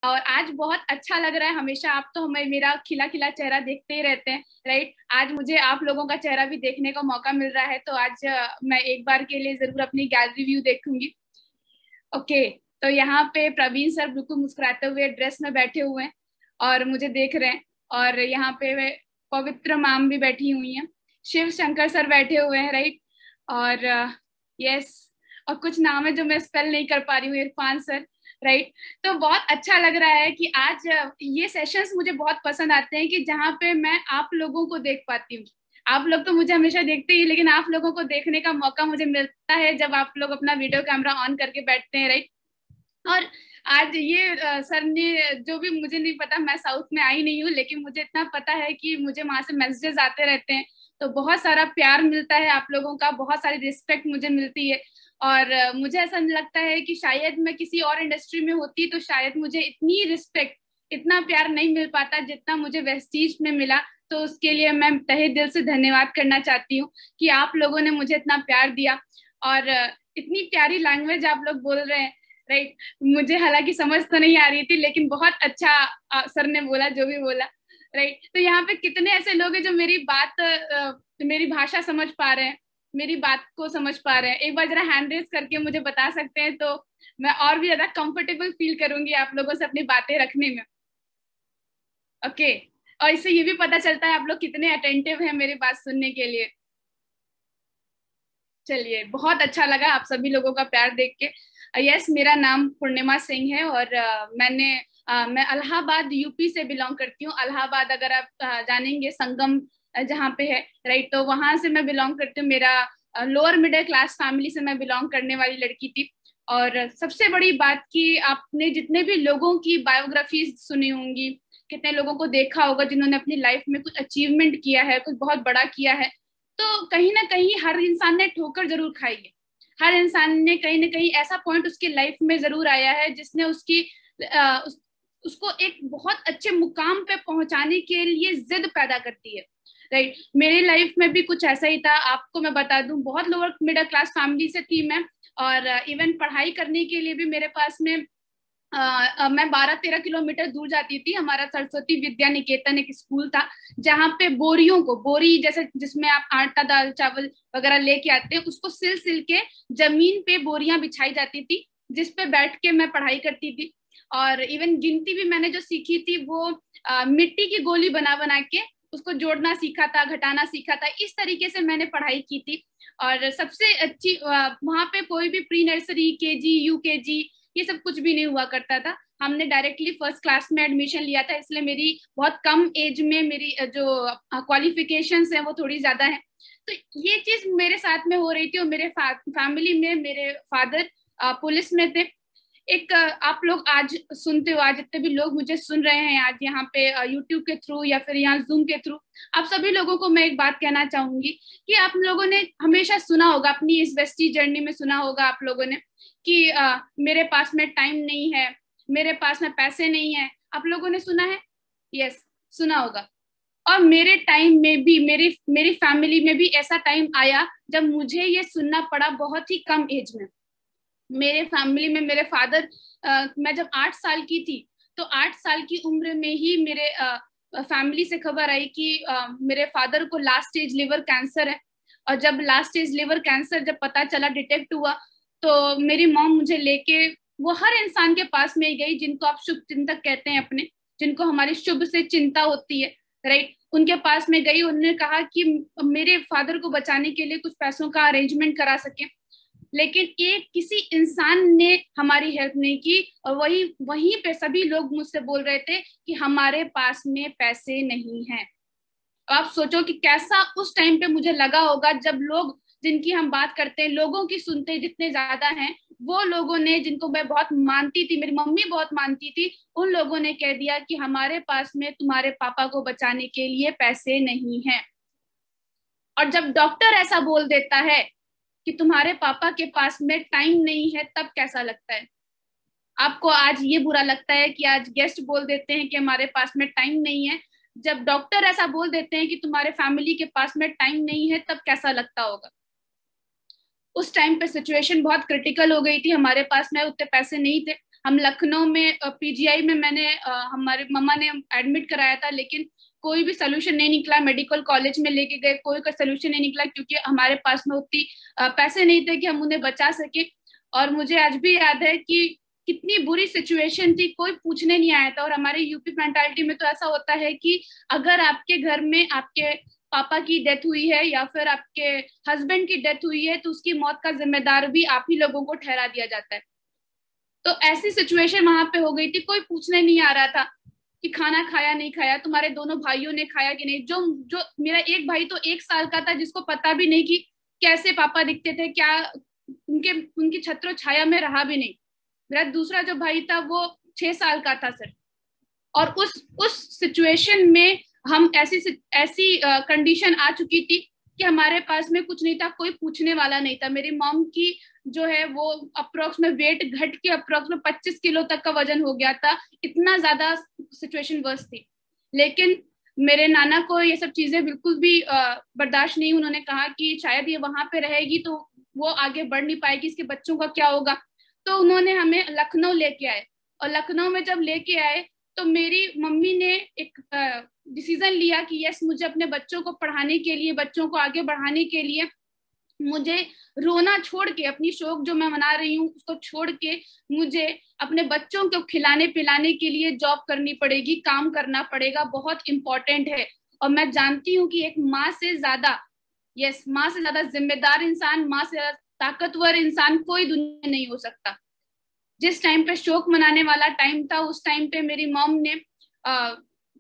और आज बहुत अच्छा लग रहा है। हमेशा आप तो हमें मेरा खिला खिला चेहरा देखते ही रहते हैं, राइट। आज मुझे आप लोगों का चेहरा भी देखने का मौका मिल रहा है, तो आज मैं एक बार के लिए जरूर अपनी गैलरी व्यू देखूंगी। ओके, तो यहाँ पे प्रवीण सर बिल्कुल मुस्कुराते हुए ड्रेस में बैठे हुए हैं और मुझे देख रहे हैं। और यहाँ पे पवित्र मैम भी बैठी हुई हैं, शिव शंकर सर बैठे हुए हैं, राइट। और यस, और कुछ नाम है जो मैं स्पेल नहीं कर पा रही हूँ, इरफान सर, राइट। तो बहुत अच्छा लग रहा है कि आज ये सेशंस मुझे बहुत पसंद आते हैं कि जहाँ पे मैं आप लोगों को देख पाती हूँ। आप लोग तो मुझे हमेशा देखते ही, लेकिन आप लोगों को देखने का मौका मुझे मिलता है जब आप लोग अपना वीडियो कैमरा ऑन करके बैठते हैं, राइट। और आज ये सर ने जो भी, मुझे नहीं पता, मैं साउथ में आई नहीं हूँ, लेकिन मुझे इतना पता है कि मुझे वहां से मैसेजेस आते रहते हैं। तो बहुत सारा प्यार मिलता है आप लोगों का, बहुत सारी रिस्पेक्ट मुझे मिलती है। और मुझे ऐसा लगता है कि शायद मैं किसी और इंडस्ट्री में होती तो शायद मुझे इतनी रिस्पेक्ट, इतना प्यार नहीं मिल पाता जितना मुझे वेस्टीज में मिला। तो उसके लिए मैं तहे दिल से धन्यवाद करना चाहती हूँ कि आप लोगों ने मुझे इतना प्यार दिया। और इतनी प्यारी लैंग्वेज आप लोग बोल रहे हैं, राइट। मुझे हालांकि समझ तो नहीं आ रही थी, लेकिन बहुत अच्छा सर ने बोला जो भी बोला, राइट। तो यहाँ पे कितने ऐसे लोग हैं जो मेरी बात, मेरी भाषा समझ पा रहे हैं, मेरी बात को समझ पा रहे हैं। एक बार जरा हैंड रेज करके मुझे बता सकते हैं तो मैं और भी ज्यादा कंफर्टेबल फील करूंगी आप लोगों से अपनी बातें रखने में। ओके, और इससे ये भी पता चलता है आप लोग कितने अटेंटिव हैं मेरी बात सुनने के लिए। चलिए, बहुत अच्छा लगा आप सभी लोगों का प्यार देख के। यस, मेरा नाम पूर्णिमा सिंह है और मैं इलाहाबाद यूपी से बिलोंग करती हूँ। इलाहाबाद अगर आप जानेंगे, संगम जहाँ पे है, राइट, तो वहां से मैं बिलोंग करती हूँ। मेरा लोअर मिडिल क्लास फैमिली से मैं बिलोंग करने वाली लड़की थी। और सबसे बड़ी बात कि आपने जितने भी लोगों की बायोग्राफी सुनी होंगी, कितने लोगों को देखा होगा जिन्होंने अपनी लाइफ में कुछ अचीवमेंट किया है, कुछ बहुत बड़ा किया है, तो कहीं ना कहीं हर इंसान ने ठोकर जरूर खाई है। हर इंसान ने कहीं ना कहीं ऐसा पॉइंट उसकी लाइफ में जरूर आया है जिसने उसको एक बहुत अच्छे मुकाम पे पहुंचाने के लिए जिद पैदा करती है, राइट। मेरी लाइफ में भी कुछ ऐसा ही था। आपको मैं बता दूं, बहुत लोअर मिडिल क्लास फैमिली से थी मैं। और इवन पढ़ाई करने के लिए भी मेरे पास में मैं 12-13 किलोमीटर दूर जाती थी। हमारा सरस्वती विद्या निकेतन एक स्कूल था जहाँ पे बोरियों को, बोरी जैसे जिसमें आप आटा दाल चावल वगैरह लेके आते हैं, उसको सिल सिल के जमीन पे बोरियां बिछाई जाती थी, जिसपे बैठ के मैं पढ़ाई करती थी। और इवन गिनती भी मैंने जो सीखी थी वो मिट्टी की गोली बना बना के उसको जोड़ना सीखा था, घटाना सीखा था। इस तरीके से मैंने पढ़ाई की थी। और सबसे अच्छी वहां पे कोई भी प्री नर्सरी, केजी, यूकेजी, ये सब कुछ भी नहीं हुआ करता था। हमने डायरेक्टली फर्स्ट क्लास में एडमिशन लिया था, इसलिए मेरी बहुत कम एज में मेरी जो क्वालिफिकेशंस हैं वो थोड़ी ज्यादा है। तो ये चीज मेरे साथ में हो रही थी। और मेरे फैमिली में मेरे फादर पुलिस में थे। एक आप लोग आज सुनते हो, आज जितने भी लोग मुझे सुन रहे हैं आज यहाँ पे यूट्यूब के थ्रू या फिर यहाँ जूम के थ्रू, आप सभी लोगों को मैं एक बात कहना चाहूंगी कि आप लोगों ने हमेशा सुना होगा, अपनी इस वेस्टी जर्नी में सुना होगा आप लोगों ने कि मेरे पास में टाइम नहीं है, मेरे पास में पैसे नहीं है। आप लोगों ने सुना है? यस, सुना होगा। और मेरे टाइम में भी, मेरी मेरी फैमिली में भी ऐसा टाइम आया जब मुझे ये सुनना पड़ा बहुत ही कम एज में। मेरे फैमिली में मेरे फादर, मैं जब 8 साल की थी तो 8 साल की उम्र में ही मेरे फैमिली से खबर आई कि मेरे फादर को लास्ट स्टेज लिवर कैंसर है। और जब लास्ट स्टेज लिवर कैंसर जब पता चला, डिटेक्ट हुआ, तो मेरी मॉम मुझे लेके वो हर इंसान के पास में गई जिनको आप शुभ चिंतक कहते हैं अपने, जिनको हमारी शुभ से चिंता होती है, राइट। उनके पास में गई, उन्होंने कहा कि मेरे फादर को बचाने के लिए कुछ पैसों का अरेंजमेंट करा सके। लेकिन एक किसी इंसान ने हमारी हेल्प नहीं की। और वही वहीं पे सभी लोग मुझसे बोल रहे थे कि हमारे पास में पैसे नहीं हैं। आप सोचो कि कैसा उस टाइम पे मुझे लगा होगा जब लोग जिनकी हम बात करते हैं, लोगों की सुनते हैं जितने ज्यादा हैं, वो लोगों ने, जिनको मैं बहुत मानती थी, मेरी मम्मी बहुत मानती थी, उन लोगों ने कह दिया कि हमारे पास में तुम्हारे पापा को बचाने के लिए पैसे नहीं हैं। और जब डॉक्टर ऐसा बोल देता है कि तुम्हारे पापा के पास में टाइम नहीं है, तब कैसा लगता है आपको? आज ये बुरा लगता है कि आज गेस्ट बोल देते हैं कि हमारे पास में टाइम नहीं है। जब डॉक्टर ऐसा बोल देते हैं कि तुम्हारे फैमिली के पास में टाइम नहीं है, तब कैसा लगता होगा? उस टाइम पे सिचुएशन बहुत क्रिटिकल हो गई थी, हमारे पास में उतने पैसे नहीं थे। हम लखनऊ में पीजीआई में मैंने हमारे मम्मा ने एडमिट कराया था, लेकिन कोई भी सोल्यूशन नहीं निकला। मेडिकल कॉलेज में लेके गए, कोई का सोल्यूशन नहीं निकला, क्योंकि हमारे पास में उतनी पैसे नहीं थे कि हम उन्हें बचा सके। और मुझे आज भी याद है कि कितनी बुरी सिचुएशन थी, कोई पूछने नहीं आया था। और हमारे यूपी मेंटालिटी में तो ऐसा होता है कि अगर आपके घर में आपके पापा की डेथ हुई है या फिर आपके हस्बैंड की डेथ हुई है, तो उसकी मौत का जिम्मेदार भी आप ही लोगों को ठहरा दिया जाता है। तो ऐसी सिचुएशन वहां पे हो गई थी, कोई पूछने नहीं आ रहा था कि खाना खाया नहीं खाया, तुम्हारे दोनों भाइयों ने खाया कि नहीं। जो जो मेरा एक भाई तो 1 साल का था, जिसको पता भी नहीं कि कैसे पापा दिखते थे, क्या उनकी छत्र छाया में रहा भी नहीं। मेरा दूसरा जो भाई था वो 6 साल का था सिर्फ। और उस सिचुएशन में हम ऐसी कंडीशन आ चुकी थी कि हमारे पास में कुछ नहीं था, कोई पूछने वाला नहीं था। मेरी मॉम की जो है वो अप्रोक्स में वेट घट के अप्रोक्स में 25 किलो तक का वजन हो गया था, इतना ज्यादा सिचुएशन वर्स थी। लेकिन मेरे नाना को ये सब चीजें बिल्कुल भी बर्दाश्त नहीं। उन्होंने कहा कि शायद ये वहां पे रहेगी तो वो आगे बढ़ नहीं पाएगी, इसके बच्चों का क्या होगा। तो उन्होंने हमें लखनऊ लेके आए, और लखनऊ में जब लेके आए तो मेरी मम्मी ने एक डिसीजन लिया कि यस, मुझे अपने बच्चों को पढ़ाने के लिए, बच्चों को आगे बढ़ाने के लिए मुझे रोना छोड़ के, अपनी शौक जो मैं मना रही हूँ उसको छोड़ के, मुझे अपने बच्चों को खिलाने पिलाने के लिए जॉब करनी पड़ेगी, काम करना पड़ेगा, बहुत इंपॉर्टेंट है। और मैं जानती हूँ कि एक माँ से ज्यादा, यस, माँ से ज्यादा जिम्मेदार इंसान, माँ से ज्यादा ताकतवर इंसान कोई दुनिया में नहीं हो सकता। जिस टाइम पे शौक मनाने वाला टाइम था, उस टाइम पे मेरी मॉम ने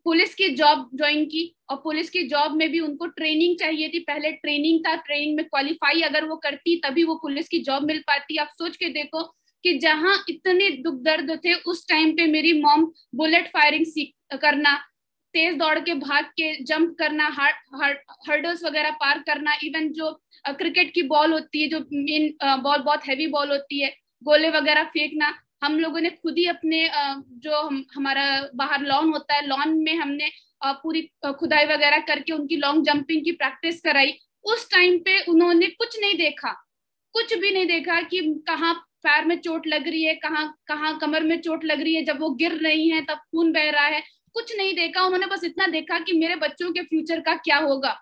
पुलिस की जॉब ज्वाइन की, और पुलिस की जॉब में भी उनको ट्रेनिंग चाहिए थी। पहले ट्रेनिंग था, ट्रेनिंग में क्वालिफाई अगर वो करती तभी वो पुलिस की जॉब मिल पाती। आप सोच के देखो कि जहां इतने दुख दर्द थे, उस टाइम पे मेरी मॉम बुलेट फायरिंग करना, तेज दौड़ के भाग के जंप करना, हर्डल्स वगैरह पार करना, इवन जो क्रिकेट की बॉल होती है, जो मेन बॉल बहुत हैवी बॉल होती है, गोले वगैरह फेंकना, हम लोगों ने खुद ही अपने जो हमारा बाहर लॉन होता है, लॉन में हमने पूरी खुदाई वगैरह करके उनकी लॉन्ग जंपिंग की प्रैक्टिस कराई। उस टाइम पे उन्होंने कुछ नहीं देखा, कुछ भी नहीं देखा कि कहाँ पैर में चोट लग रही है, कहाँ कहाँ कमर में चोट लग रही है, जब वो गिर रही है तब खून बह रहा है, कुछ नहीं देखा। उन्होंने बस इतना देखा कि मेरे बच्चों के फ्यूचर का क्या होगा।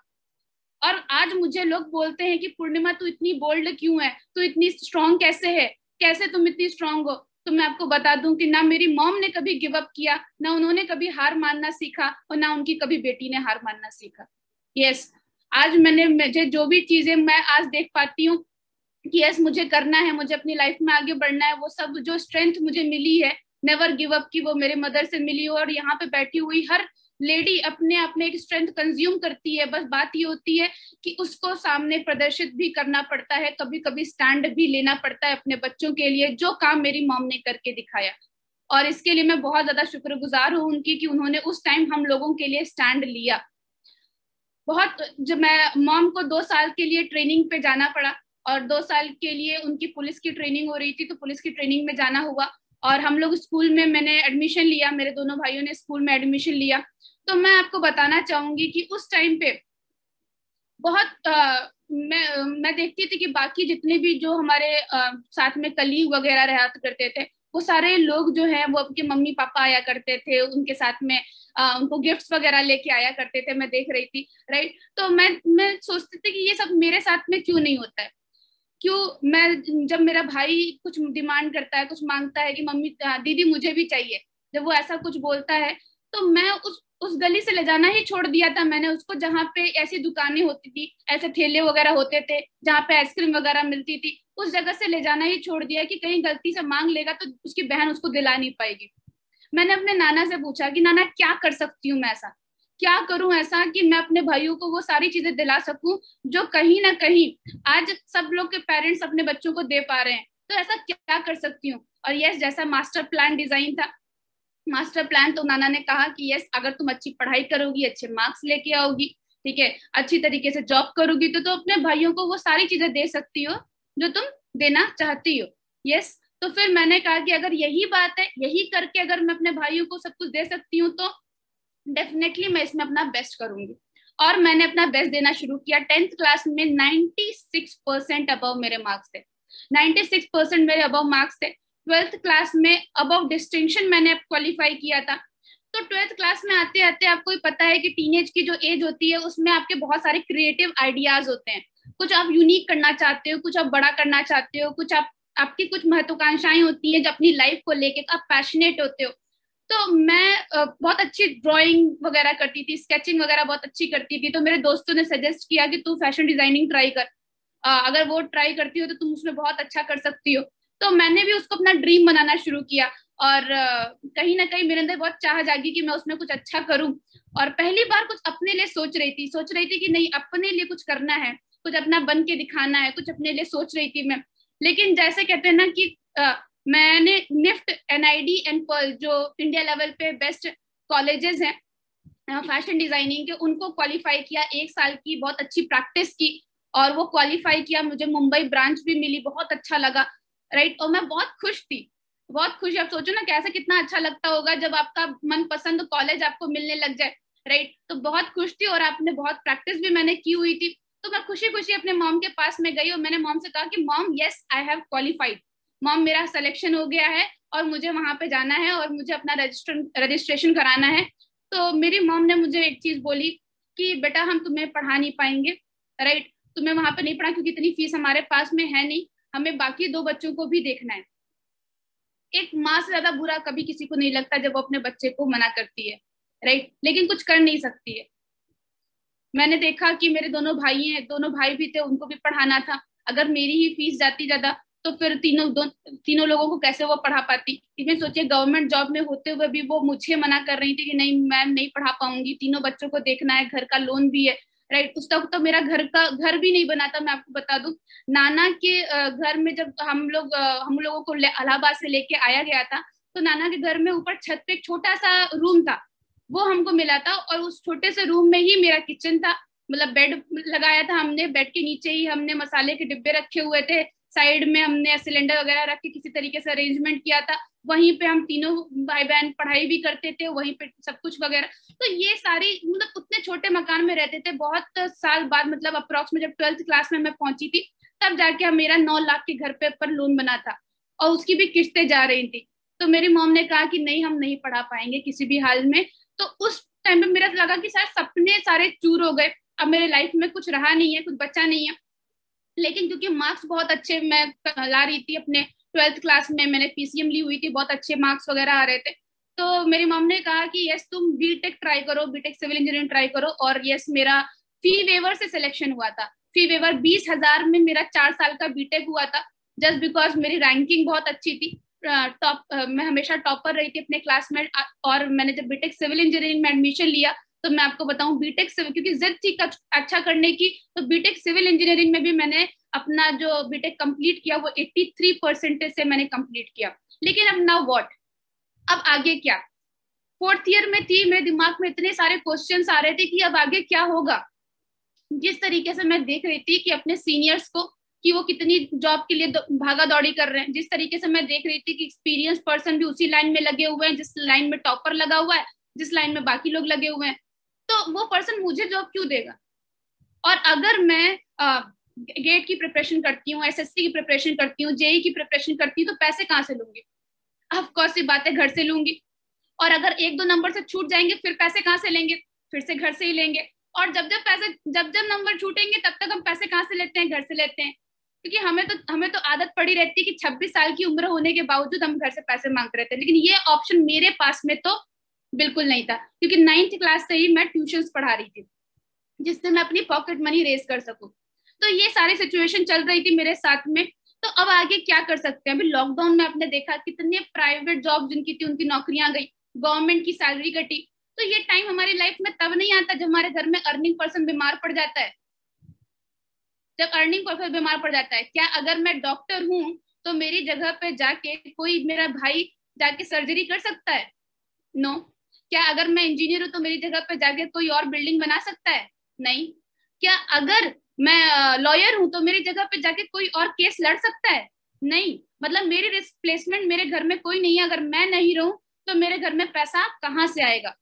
और आज मुझे लोग बोलते हैं कि पूर्णिमा तू इतनी बोल्ड क्यों है, तू इतनी स्ट्रांग कैसे है, कैसे तुम इतनी स्ट्रांग हो। तो मैं आपको बता दूं कि ना मेरी मॉम ने कभी गिव अप किया, ना उन्होंने कभी हार मानना सीखा, और ना उनकी कभी बेटी ने हार मानना सीखा। यस, आज मुझे जो भी चीजें मैं आज देख पाती हूँ कि यस मुझे करना है, मुझे अपनी लाइफ में आगे बढ़ना है, वो सब जो स्ट्रेंथ मुझे मिली है नेवर गिव अप की, वो मेरे मदर से मिली। और यहाँ पे बैठी हुई हर लेडी अपने आप में एक स्ट्रेंथ कंज्यूम करती है, बस बात ये होती है कि उसको सामने प्रदर्शित भी करना पड़ता है, कभी कभी स्टैंड भी लेना पड़ता है अपने बच्चों के लिए, जो काम मेरी मॉम ने करके दिखाया। और इसके लिए मैं बहुत ज्यादा शुक्रगुजार हूँ उनकी कि उन्होंने उस टाइम हम लोगों के लिए स्टैंड लिया। बहुत, जब मैं मॉम को 2 साल के लिए ट्रेनिंग पे जाना पड़ा, और 2 साल के लिए उनकी पुलिस की ट्रेनिंग हो रही थी, तो पुलिस की ट्रेनिंग में जाना हुआ। और हम लोग स्कूल में, मैंने एडमिशन लिया, मेरे दोनों भाइयों ने स्कूल में एडमिशन लिया। तो मैं आपको बताना चाहूंगी कि उस टाइम पे बहुत मैं देखती थी कि बाकी जितने भी जो हमारे साथ में कलीग वगैरह रहा करते थे, वो सारे लोग जो है वो आपके मम्मी पापा आया करते थे, उनके साथ में उनको गिफ्ट्स वगैरह लेके आया करते थे, मैं देख रही थी, राइट। तो मैं सोचती थी कि ये सब मेरे साथ में क्यों नहीं होता है, क्यों मैं, जब मेरा भाई कुछ डिमांड करता है, कुछ मांगता है कि मम्मी दीदी मुझे भी चाहिए, जब वो ऐसा कुछ बोलता है, तो मैं उस गली से ले जाना ही छोड़ दिया था मैंने उसको, जहाँ पे ऐसी दुकानें होती थी, ऐसे ठेले वगैरह होते थे जहाँ पे आइसक्रीम वगैरह मिलती थी, उस जगह से ले जाना ही छोड़ दिया कि कहीं गलती से मांग लेगा तो उसकी बहन उसको दिला नहीं पाएगी। मैंने अपने नाना से पूछा कि नाना क्या कर सकती हूँ मैं, ऐसा क्या करूं ऐसा कि मैं अपने भाइयों को वो सारी चीजें दिला सकूं जो कहीं ना कहीं आज सब लोग के पेरेंट्स अपने बच्चों को दे पा रहे हैं। तो ऐसा क्या कर सकती हूँ। और यस, जैसा मास्टर प्लान डिजाइन था, मास्टर प्लान, तो नाना ने कहा कि यस, अगर तुम अच्छी पढ़ाई करोगी, अच्छे मार्क्स लेके आओगी, ठीक है, अच्छी तरीके से जॉब करोगी, तो अपने भाइयों को वो सारी चीजें दे सकती हो जो तुम देना चाहती हो। यस, तो फिर मैंने कहा कि अगर यही बात है, यही करके अगर मैं अपने भाइयों को सब कुछ दे सकती हूँ, तो डेफिनेटली मैं इसमें अपना बेस्ट करूंगी। और मैंने अपना बेस्ट देना शुरू किया। 10th क्लास में 96% अबव मेरे मार्क्स थे, 96% मेरे अबव मार्क्स थे। ट्वेल्थ क्लास में अबव डिस्टिंक्शन मैंने क्वालिफाई किया था। तो ट्वेल्थ क्लास में आते आते आपको ही पता है कि टीनेज की जो एज होती है उसमें आपके बहुत सारे क्रिएटिव आइडियाज होते हैं। कुछ आप यूनिक करना चाहते हो, कुछ आप बड़ा करना चाहते हो, कुछ आप आपकी कुछ महत्वाकांक्षाएं होती हैं जो अपनी लाइफ को लेके आप पैशनेट होते हो। तो मैं बहुत अच्छी ड्राइंग वगैरह करती थी, स्केचिंग वगैरह बहुत अच्छी करती थी। तो मेरे दोस्तों ने सजेस्ट किया कि तू फैशन डिजाइनिंग ट्राई कर, अगर वो ट्राई करती हो तो तुम उसमें बहुत अच्छा कर सकती हो। तो मैंने भी उसको अपना ड्रीम बनाना शुरू किया, और कहीं ना कहीं मेरे अंदर बहुत चाह जागी कि मैं उसमें कुछ अच्छा करूं। और पहली बार कुछ अपने लिए सोच रही थी कि नहीं, अपने लिए कुछ करना है, कुछ अपना बन के दिखाना है, कुछ अपने लिए सोच रही थी मैं। लेकिन जैसे कहते हैं ना कि मैंने निफ्ट, एनआईडी एंड पर्ल, जो इंडिया लेवल पे बेस्ट कॉलेजेस हैं फैशन डिजाइनिंग के, उनको क्वालिफाई किया, 1 साल की बहुत अच्छी प्रैक्टिस की और वो क्वालिफाई किया। मुझे मुंबई ब्रांच भी मिली, बहुत अच्छा लगा, राइट। और मैं बहुत खुश थी, बहुत खुश। आप सोचो ना कैसे, कितना अच्छा लगता होगा जब आपका मनपसंद कॉलेज आपको मिलने लग जाए, राइट। तो बहुत खुश थी और आपने बहुत प्रैक्टिस भी मैंने की हुई थी। तो मैं खुशी खुशी अपने मॉम के पास में गई और मैंने मॉम से कहा कि mom, yes I have qualified, mom मेरा सिलेक्शन हो गया है और मुझे वहां पे जाना है और मुझे अपना रजिस्ट्रेशन कराना है। तो मेरी मॉम ने मुझे एक चीज बोली कि बेटा हम तुम्हें पढ़ा नहीं पाएंगे, राइट, तुम्हें वहां पे नहीं पढ़ा क्योंकि इतनी फीस हमारे पास में है नहीं, हमें बाकी 2 बच्चों को भी देखना है। एक माँ से ज्यादा बुरा कभी किसी को नहीं लगता जब वो अपने बच्चे को मना करती है, राइट, लेकिन कुछ कर नहीं सकती है। मैंने देखा कि मेरे दोनों भाई हैं, दोनों भाई भी थे, उनको भी पढ़ाना था। अगर मेरी ही फीस जाती ज्यादा तो फिर तीनों लोगों को कैसे वो पढ़ा पाती। इसमें सोचिए गवर्नमेंट जॉब में होते हुए भी वो मुझे मना कर रही थी कि नहीं मैम नहीं पढ़ा पाऊंगी, तीनों बच्चों को देखना है, घर का लोन भी है, राइट। उस तक तो मेरा घर भी नहीं बना था। मैं आपको बता दूं, नाना के घर में जब हम लोगों को इलाहाबाद से लेके आया गया था, तो नाना के घर में ऊपर छत पे एक छोटा सा रूम था, वो हमको मिला था। और उस छोटे से रूम में ही मेरा किचन था, मतलब बेड लगाया था हमने, बेड के नीचे ही हमने मसाले के डिब्बे रखे हुए थे, साइड में हमने सिलेंडर वगैरह रख के किसी तरीके से अरेंजमेंट किया था। वहीं पे हम तीनों भाई बहन पढ़ाई भी करते थे, वहीं पे सब कुछ वगैरह। तो ये सारी, मतलब उतने छोटे मकान में रहते थे। बहुत साल बाद, मतलब अप्रोक्स में जब ट्वेल्थ क्लास में मैं पहुंची थी, तब जाके मेरा 9 लाख के घर पे पर लोन बना था और उसकी भी किस्तें जा रही थी। तो मेरी मॉम ने कहा कि नहीं, हम नहीं पढ़ा पाएंगे किसी भी हाल में। तो उस टाइम पे मेरा लगा कि शायद सपने सारे चूर हो गए, अब मेरे लाइफ में कुछ रहा नहीं है, कुछ बचा नहीं है। लेकिन क्योंकि मार्क्स बहुत अच्छे मैं ला रही थी अपने ट्वेल्थ क्लास में, मैंने पीसीएम ली हुई थी, बहुत अच्छे मार्क्स वगैरह आ रहे थे। तो मेरी मॉम ने कहा कि यस तुम बीटेक ट्राई करो, बीटेक सिविल इंजीनियरिंग ट्राई करो। और यस, मेरा फी वेवर से सिलेक्शन हुआ था। फी वेवर 20,000 में मेरा 4 साल का बीटेक हुआ था, जस्ट बिकॉज मेरी रैंकिंग बहुत अच्छी थी। मैं हमेशा टॉपर रही थी अपने क्लास में। और मैंने जब बीटेक सिविल इंजीनियरिंग में एडमिशन लिया, तो मैं आपको बताऊं बीटेक सिविल, क्योंकि जिद थी अच्छा करने की, तो बीटेक सिविल इंजीनियरिंग में भी मैंने अपना जो बीटेक कंप्लीट किया वो 83% से मैंने कंप्लीट किया। लेकिन अब नाउ व्हाट, अब आगे क्या। फोर्थ ईयर में थी, मेरे दिमाग में इतने सारे क्वेश्चंस आ रहे थे कि अब आगे क्या होगा। जिस तरीके से मैं देख रही थी कि अपने सीनियर्स को, कि वो कितनी जॉब के लिए भागा दौड़ी कर रहे हैं, जिस तरीके से मैं देख रही थी कि एक्सपीरियंस पर्सन भी उसी लाइन में लगे हुए हैं जिस लाइन में टॉपर लगा हुआ है, जिस लाइन में बाकी लोग लगे हुए हैं, तो वो पर्सन मुझे जॉब क्यों देगा। और अगर मैं गेट की प्रिपरेशन करती हूँ, एसएससी की प्रिपरेशन करती हूँ, जेई की प्रिपरेशन करती हूँ, तो पैसे कहाँ से लूंगी। ऑफ कोर्स ये बात है, घर से लूंगी। और अगर 1-2 नंबर से छूट जाएंगे फिर पैसे कहाँ से लेंगे, फिर से घर से ही लेंगे। और जब जब नंबर छूटेंगे तब तक हम पैसे कहाँ से लेते हैं, घर से लेते हैं। क्योंकि हमें तो आदत पड़ी रहती है कि 26 साल की उम्र होने के बावजूद हम घर से पैसे मांगते रहते हैं। लेकिन ये ऑप्शन मेरे पास में तो बिल्कुल नहीं था, क्योंकि 9th क्लास से ही मैं ट्यूशन पढ़ा रही थी जिससे मैं अपनी पॉकेट मनी रेज कर सकूं। तो ये सारी सिचुएशन चल रही थी मेरे साथ में। तो अब आगे क्या कर सकते हैं। अभी लॉकडाउन में आपने देखा कितने प्राइवेट जॉब जिनकी थी उनकी नौकरियां गई, गवर्नमेंट की सैलरी कटी। तो ये टाइम हमारी लाइफ में तब नहीं आता जब हमारे घर में अर्निंग पर्सन बीमार पड़ जाता है। जब अर्निंग पर्सन बीमार पड़ जाता है, क्या अगर मैं डॉक्टर हूं तो मेरी जगह पे जाके कोई मेरा भाई जाके सर्जरी कर सकता है। नो। क्या अगर मैं इंजीनियर हूं तो मेरी जगह पे जाके कोई और बिल्डिंग बना सकता है। नहीं। क्या अगर मैं लॉयर हूं तो मेरी जगह पे जाके कोई और केस लड़ सकता है। नहीं। मतलब मेरी रिप्लेसमेंट मेरे घर में कोई नहीं है। अगर मैं नहीं रहूं तो मेरे घर में पैसा कहाँ से आएगा।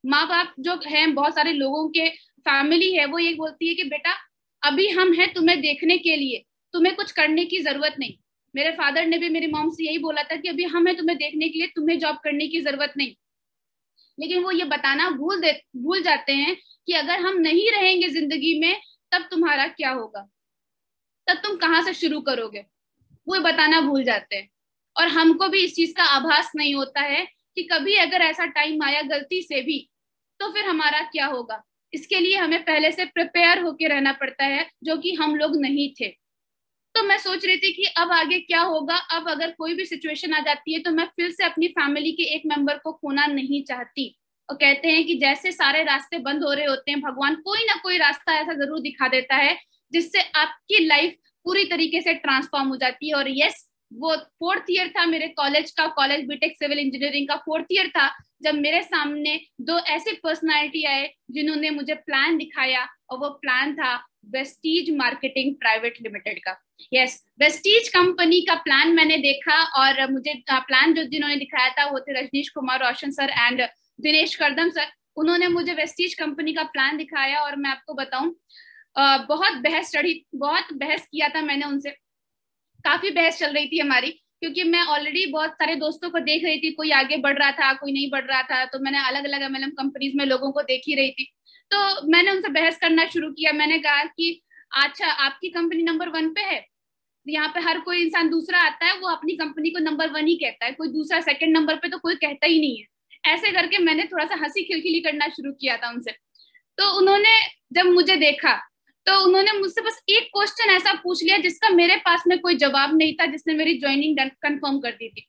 माँ बाप जो हैं, बहुत सारे लोगों के फैमिली है, वो ये बोलती है कि बेटा अभी हम हैं तुम्हें देखने के लिए, तुम्हें कुछ करने की जरूरत नहीं। मेरे फादर ने भी मेरी मॉम से यही बोला था कि अभी हमें तुम्हें देखने के लिए तुम्हें जॉब करने की जरूरत नहीं। लेकिन वो ये बताना भूल जाते हैं कि अगर हम नहीं रहेंगे जिंदगी में तब तुम्हारा क्या होगा, तब तुम कहाँ से शुरू करोगे, वो बताना भूल जाते हैं। और हमको भी इस चीज का आभास नहीं होता है कि कभी अगर ऐसा टाइम आया गलती से भी तो फिर हमारा क्या होगा। इसके लिए हमें पहले से प्रिपेयर होके रहना पड़ता है, जो कि हम लोग नहीं थे। तो मैं सोच रही थी कि अब आगे क्या होगा। अब अगर कोई भी सिचुएशन आ जाती है तो मैं फिर से अपनी फैमिली के एक मेंबर को खोना नहीं चाहती। और कहते हैं कि जैसे सारे रास्ते बंद हो रहे होते हैं, भगवान कोई ना कोई रास्ता ऐसा जरूर दिखा देता है जिससे आपकी लाइफ पूरी तरीके से ट्रांसफॉर्म हो जाती है। और यस, वो 4th ईयर था मेरे कॉलेज का, कॉलेज बीटेक सिविल इंजीनियरिंग का 4th ईयर था, जब मेरे सामने दो ऐसे पर्सनालिटी आए जिन्होंने मुझे प्लान दिखाया। और वो प्लान था वेस्टीज मार्केटिंग प्राइवेट लिमिटेड का। यस, वेस्टीज कंपनी का प्लान मैंने देखा, और मुझे प्लान जो जिन्होंने दिखाया था वो थे रजनीश कुमार रोशन sir and Dinesh Kardam sir. उन्होंने मुझे वेस्टीज कंपनी का प्लान दिखाया, और मैं आपको बताऊं बहुत बहस किया था मैंने उनसे। काफी बहस चल रही थी हमारी, क्योंकि मैं ऑलरेडी बहुत सारे दोस्तों को देख रही थी, कोई आगे बढ़ रहा था कोई नहीं बढ़ रहा था। तो मैंने अलग अलग एमएलएम कंपनीज में लोगों को देख ही रही थी। तो मैंने उनसे बहस करना शुरू किया। मैंने कहा कि अच्छा, आपकी कंपनी नंबर 1 पे है, यहाँ पे हर कोई इंसान दूसरा आता है, वो अपनी कंपनी को नंबर 1 ही कहता है, कोई दूसरा सेकंड नंबर पे तो कोई कहता ही नहीं है। ऐसे करके मैंने थोड़ा सा हंसी खिलखिली करना शुरू किया था उनसे। तो उन्होंने जब मुझे देखा तो उन्होंने मुझसे बस एक क्वेश्चन ऐसा पूछ लिया जिसका मेरे पास में कोई जवाब नहीं था, जिसने मेरी ज्वाइनिंग कंफर्म कर दी थी।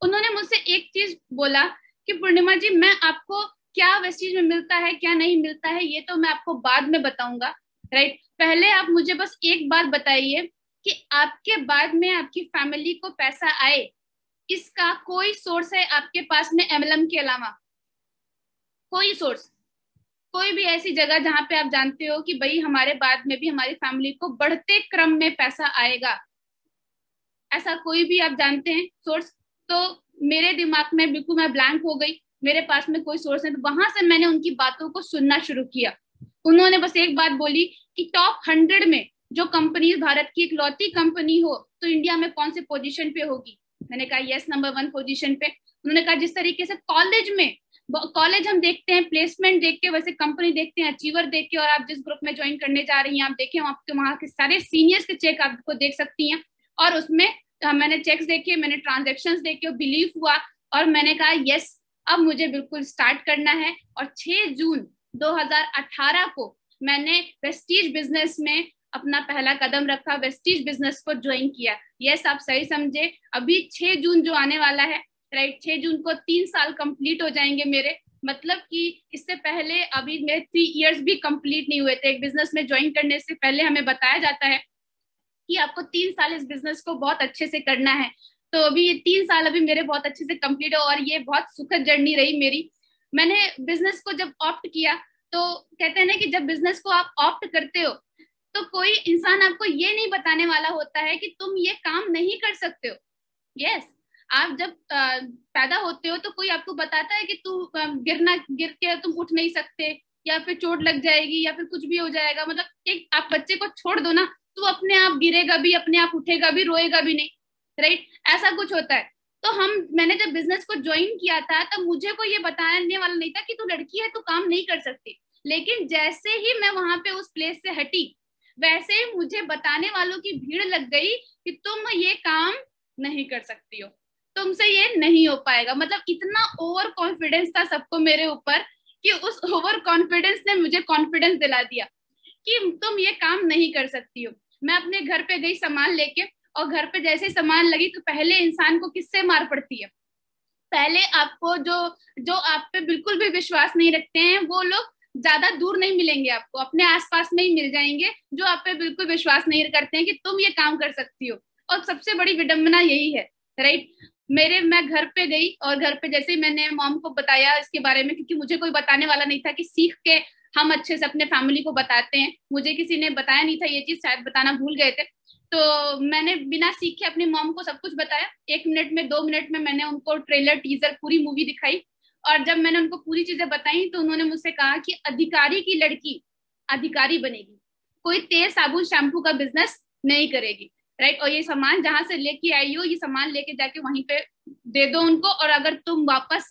उन्होंने मुझसे एक चीज बोला कि पूर्णिमा जी, मैं आपको क्या वेस्टीज में मिलता है क्या नहीं मिलता है ये तो मैं आपको बाद में बताऊंगा, राइट। पहले आप मुझे बस एक बात बताइए कि आपके बाद में आपकी फैमिली को पैसा आए, इसका कोई सोर्स है आपके पास में एमएलएम के अलावा? कोई सोर्स, कोई भी ऐसी जगह जहां पे आप जानते हो कि भाई हमारे बाद में भी हमारी फैमिली को बढ़ते क्रम में पैसा आएगा, ऐसा कोई भी आप जानते हैं सोर्स? तो मेरे दिमाग में बिल्कुल मैं ब्लैंक हो गई, मेरे पास में कोई सोर्स नहीं। तो वहां से मैंने उनकी बातों को सुनना शुरू किया। उन्होंने बस एक बात बोली कि टॉप 100 में जो कंपनी भारत की इकलौती कंपनी हो तो इंडिया में कौन से पोजीशन पे होगी? मैंने कहा यस, नंबर 1 पोजीशन पे। उन्होंने कहा जिस तरीके से कॉलेज हम देखते हैं प्लेसमेंट देख के, वैसे कंपनी देखते हैं अचीवर देख के। और आप जिस ग्रुप में ज्वाइन करने जा रही हैं आप देखिए आपके वहां के सारे सीनियर्स के चेक आपको देख सकती हैं। और उसमें मैंने चेक्स देखे, मैंने ट्रांजेक्शन्स देखे, बिलीव हुआ। और मैंने कहा यस, अब मुझे बिल्कुल स्टार्ट करना है। और 6 जून 2018 को मैंने वेस्टीज बिजनेस में अपना पहला कदम रखा, वेस्टीज बिजनेस को ज्वाइन किया। यस, आप सही समझे, अभी 6 जून जो आने वाला है, राइट, 6 जून को 3 साल कंप्लीट हो जाएंगे मेरे। मतलब कि इससे पहले अभी मेरे 3 इयर्स भी कंप्लीट नहीं हुए थे। एक बिजनेस में ज्वाइन करने से पहले हमें बताया जाता है कि आपको 3 साल इस बिजनेस को बहुत अच्छे से करना है। तो अभी ये 3 साल अभी मेरे बहुत अच्छे से कंप्लीट हो, और ये बहुत सुखद जर्नी रही मेरी। मैंने बिजनेस को जब ऑप्ट किया, तो कहते हैं ना कि जब बिजनेस को आप ऑप्ट करते हो तो कोई इंसान आपको ये नहीं बताने वाला होता है कि तुम ये काम नहीं कर सकते हो। यस, आप जब पैदा होते हो तो कोई आपको बताता है कि तू गिर के तुम उठ नहीं सकते, या फिर चोट लग जाएगी, या फिर कुछ भी हो जाएगा। मतलब एक आप बच्चे को छोड़ दो ना, तो अपने आप गिरेगा भी, अपने आप उठेगा भी, रोएगा भी नहीं, राइट, ऐसा कुछ होता है। तो मैंने जब बिजनेस को ज्वाइन किया था तब मुझे कोई ये बताने वाला नहीं था कि तू लड़की है, तू काम नहीं कर सकती। लेकिन जैसे ही मैं वहां पे उस प्लेस से हटी, वैसे ही मुझे बताने वालों की भीड़ लग गई कि तुम ये काम नहीं कर सकती हो, तुमसे ये नहीं हो पाएगा। मतलब इतना ओवर कॉन्फिडेंस था सबको मेरे ऊपर कि उस ओवर कॉन्फिडेंस ने मुझे कॉन्फिडेंस दिला दिया कि तुम ये काम नहीं कर सकती हो। मैं अपने घर पे गई सामान लेके, और घर पे जैसे सामान लगी तो पहले इंसान को किससे मार पड़ती है? पहले आपको जो आप पे बिल्कुल भी विश्वास नहीं रखते हैं वो लोग ज्यादा दूर नहीं मिलेंगे, आपको अपने आसपास में ही मिल जाएंगे, जो आप पे बिल्कुल विश्वास नहीं करते हैं कि तुम ये काम कर सकती हो। और सबसे बड़ी विडंबना यही है, राइट। मैं घर पे गई, और घर पे जैसे ही मैंने मॉम को बताया इसके बारे में, क्योंकि मुझे कोई बताने वाला नहीं था कि सीख के हम अच्छे से अपने फैमिली को बताते हैं, मुझे किसी ने बताया नहीं था ये चीज, शायद बताना भूल गए थे। तो मैंने बिना सीखे अपनी मॉम को सब कुछ बताया। 1 मिनट में 2 मिनट में मैंने उनको ट्रेलर टीजर पूरी मूवी दिखाई। और जब मैंने उनको पूरी चीजें बताई तो उन्होंने मुझसे कहा कि अधिकारी की लड़की अधिकारी बनेगी, कोई तेल साबुन शैम्पू का बिजनेस नहीं करेगी। राइट। और ये सामान जहां से लेके आई हो, ये सामान लेके जाके वहीं पे दे दो उनको, और अगर तुम वापस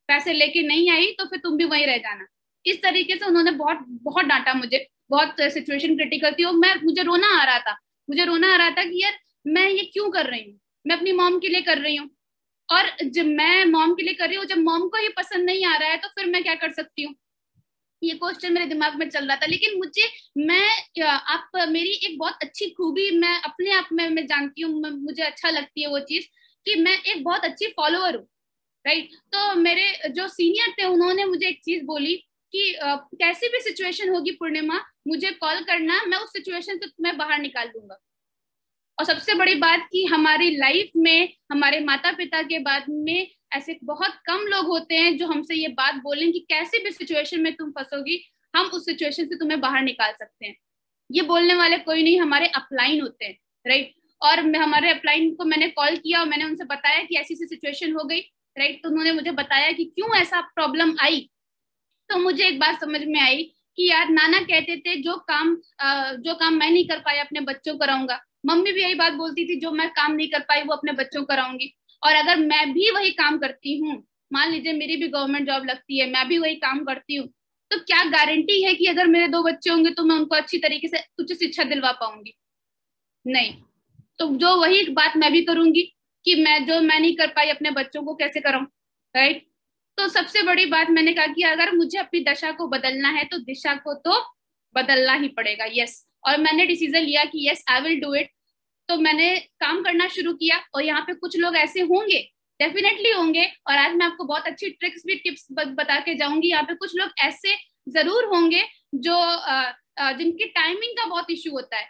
पैसे लेके नहीं आई तो फिर तुम भी वहीं रह जाना। इस तरीके से उन्होंने बहुत बहुत डांटा मुझे, बहुत सिचुएशन क्रिटिकल थी, और मुझे रोना आ रहा था, मुझे रोना आ रहा था कि यार मैं ये क्यों कर रही हूँ, मैं अपनी मॉम के लिए कर रही हूँ। और जब मैं मॉम के लिए कर रही हूँ, जब मॉम को ही पसंद नहीं आ रहा है तो फिर मैं क्या कर सकती हूँ, ये क्वेश्चन मेरे दिमाग में चल रहा था। लेकिन आप मेरी एक बहुत अच्छी खूबी मैं अपने आप में मैं जानती हूँ, मुझे अच्छा लगती है वो चीज, कि मैं एक बहुत अच्छी फॉलोअर हूँ, राइट। तो मेरे जो सीनियर थे उन्होंने मुझे एक चीज बोली कि कैसी भी सिचुएशन होगी पूर्णिमा, मुझे कॉल करना, मैं उस सिचुएशन से तुम्हें बाहर निकाल दूंगा। और सबसे बड़ी बात कि हमारी लाइफ में हमारे माता पिता के बाद में ऐसे बहुत कम लोग होते हैं जो हमसे ये बात बोलें कि कैसी भी सिचुएशन में तुम फंसोगी, हम उस सिचुएशन से तुम्हें बाहर निकाल सकते हैं। ये बोलने वाले कोई नहीं, हमारे अपलाइन होते हैं, राइट। और हमारे अपलाइन को मैंने कॉल किया और मैंने उनसे बताया कि ऐसी सी सिचुएशन हो गई, राइट। तो उन्होंने मुझे बताया कि क्यों ऐसा प्रॉब्लम आई। तो मुझे एक बात समझ में आई कि यार नाना कहते थे जो काम मैं नहीं कर पाया अपने बच्चों को कराऊंगा, मम्मी भी यही बात बोलती थी, जो मैं काम नहीं कर पाई वो अपने बच्चों को कराऊंगी। और अगर मैं भी वही काम करती हूँ, मान लीजिए मेरी भी गवर्नमेंट जॉब लगती है, मैं भी वही काम करती हूँ, तो क्या गारंटी है कि अगर मेरे 2 बच्चे होंगे तो मैं उनको अच्छी तरीके से उच्च शिक्षा दिलवा पाऊंगी? नहीं। तो जो वही बात मैं भी करूंगी कि मैं नहीं कर पाई अपने बच्चों को कैसे कराऊं, राइट। तो सबसे बड़ी बात मैंने कहा कि अगर मुझे अपनी दशा को बदलना है तो दिशा को तो बदलना ही पड़ेगा, यस। और मैंने डिसीजन लिया कि yes I will do it. तो मैंने काम करना शुरू किया, और यहाँ पे कुछ लोग ऐसे होंगे, डेफिनेटली होंगे, और आज मैं आपको बहुत अच्छी ट्रिक्स भी टिप्स बता के जाऊंगी। यहाँ पे कुछ लोग ऐसे जरूर होंगे जो जिनकी टाइमिंग का बहुत इश्यू होता है,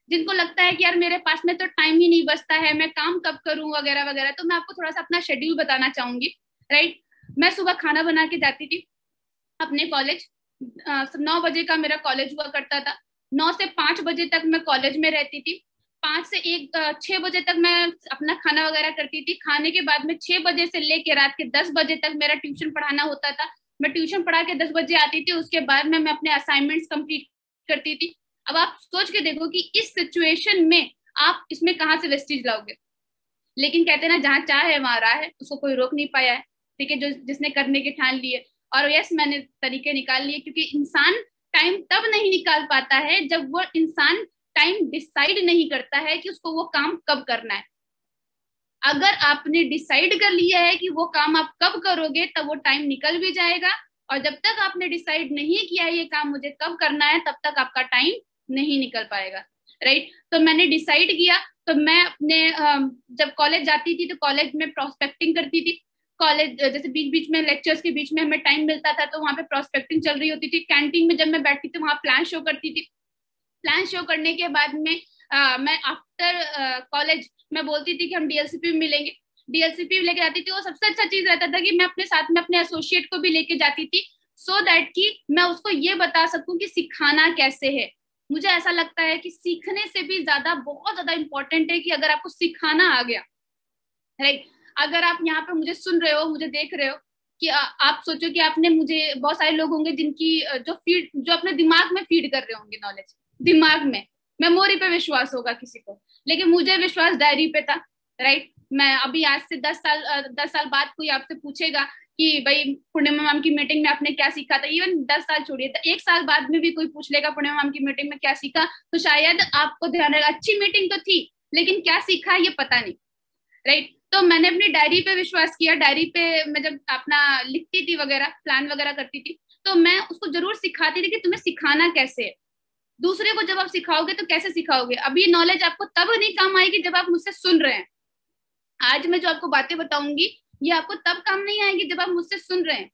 जिनको लगता है कि यार मेरे पास में तो टाइम ही नहीं बचता है, मैं काम कब करूं वगैरह वगैरह। तो मैं आपको थोड़ा सा अपना शेड्यूल बताना चाहूंगी, राइट। मैं सुबह खाना बना के जाती थी अपने कॉलेज, 9 बजे का मेरा कॉलेज हुआ करता था, 9 से 5 बजे तक मैं कॉलेज में रहती थी, 6 बजे तक मैं अपना खाना वगैरह करती थी। खाने के बाद में 6 बजे से लेके रात के 10 बजे तक मेरा ट्यूशन पढ़ाना होता था। मैं ट्यूशन पढ़ा के 10 बजे आती थी, उसके बाद में मैं अपने असाइनमेंट्स कंप्लीट करती थी। अब आप सोच के देखो कि इस सिचुएशन में आप इसमें कहाँ से वेस्टेज लाओगे। लेकिन कहते हैं ना, जहाँ चाह है वहां राह है, उसको कोई रोक नहीं पाया है, ठीक है, जो जिसने करने के ठान लिए। और यस, मैंने तरीके निकाल लिए, क्योंकि इंसान टाइम तब नहीं निकाल पाता है जब वो इंसान टाइम डिसाइड नहीं करता है कि उसको वो काम कब करना है। अगर आपने डिसाइड कर लिया है कि वो काम आप कब करोगे, तब वो टाइम निकल भी जाएगा। और जब तक आपने डिसाइड नहीं किया है ये काम मुझे कब करना है, तब तक आपका टाइम नहीं निकल पाएगा, राइट। तो मैंने डिसाइड किया। तो मैं अपने जब कॉलेज जाती थी तो कॉलेज में प्रोस्पेक्टिंग करती थी। कॉलेज जैसे बीच बीच में लेक्चर्स के बीच में हमें टाइम मिलता था तो वहां पे प्रोस्पेक्टिंग चल रही होती थी। कैंटीन में जब मैं बैठती थी वहां प्लान शो करती थी। प्लान शो करने के बाद में मैं आफ्टर कॉलेज मैं बोलती थी कि हम डीएलसीपी में मिलेंगे। डीएलसीपी लेके जाती थी। वो सबसे अच्छा चीज रहता था कि मैं अपने साथ में अपने एसोसिएट को भी लेके जाती थी, सो दैट कि मैं उसको ये बता सकूं कि सिखाना कैसे है। मुझे ऐसा लगता है कि सीखने से भी ज्यादा बहुत ज्यादा इंपॉर्टेंट है कि अगर आपको सिखाना आ गया, राइट। अगर आप यहाँ पे मुझे सुन रहे हो, मुझे देख रहे हो, कि आप सोचो कि आपने मुझे, बहुत सारे लोग होंगे जिनकी जो अपने दिमाग में फीड कर रहे होंगे नॉलेज, दिमाग में मेमोरी पे विश्वास होगा किसी को, लेकिन मुझे विश्वास डायरी पे था, राइट। मैं अभी आज से 10 साल बाद कोई आपसे पूछेगा कि भाई पूर्णिमा मैम की मीटिंग में आपने क्या सीखा था, इवन 10 साल छोड़िए, 1 साल बाद में भी कोई पूछ लेगा पूर्णिमा मैम की मीटिंग में क्या सीखा, तो शायद आपको ध्यान रहेगा अच्छी मीटिंग तो थी लेकिन क्या सीखा ये पता नहीं, राइट। तो मैंने अपनी डायरी पे विश्वास किया। डायरी पे मैं जब अपना लिखती थी वगैरह, प्लान वगैरह करती थी, तो मैं उसको जरूर सिखाती थी कि तुम्हें सिखाना कैसे है। दूसरे को जब आप सिखाओगे तो कैसे सिखाओगे? अब ये नॉलेज आपको तब नहीं काम आएगी जब आप मुझसे सुन रहे हैं। आज मैं जो आपको बातें बताऊंगी ये आपको तब काम नहीं आएगी जब आप मुझसे सुन रहे हैं,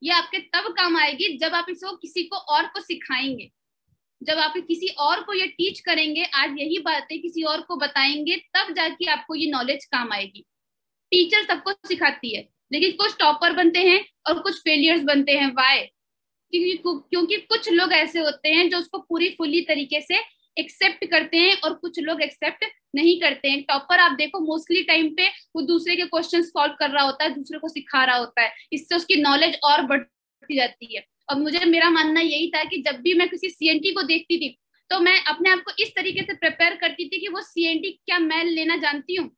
ये आपके तब काम आएगी जब आप इसको किसी को और को सिखाएंगे, जब आप किसी और को ये टीच करेंगे, आज यही बातें किसी और को बताएंगे, तब जाके आपको ये नॉलेज काम आएगी। टीचर सबको सिखाती है, लेकिन कुछ टॉपर बनते हैं और कुछ फेलियर्स बनते हैं। वाई? क्योंकि कुछ लोग ऐसे होते हैं जो उसको पूरी फुली तरीके से एक्सेप्ट करते हैं और कुछ लोग एक्सेप्ट नहीं करते हैं। टॉपर आप देखो मोस्टली टाइम पे वो दूसरे के क्वेश्चन सॉल्व कर रहा होता है, दूसरे को सिखा रहा होता है, इससे उसकी नॉलेज और बढ़ती जाती है। और मुझे मेरा मानना यही था कि जब भी मैं किसी सीएनटी को देखती थी तो मैं अपने आप को इस तरीके से प्रिपेयर करती थी कि वो सीएनटी क्या मैं लेना जानती हूँ,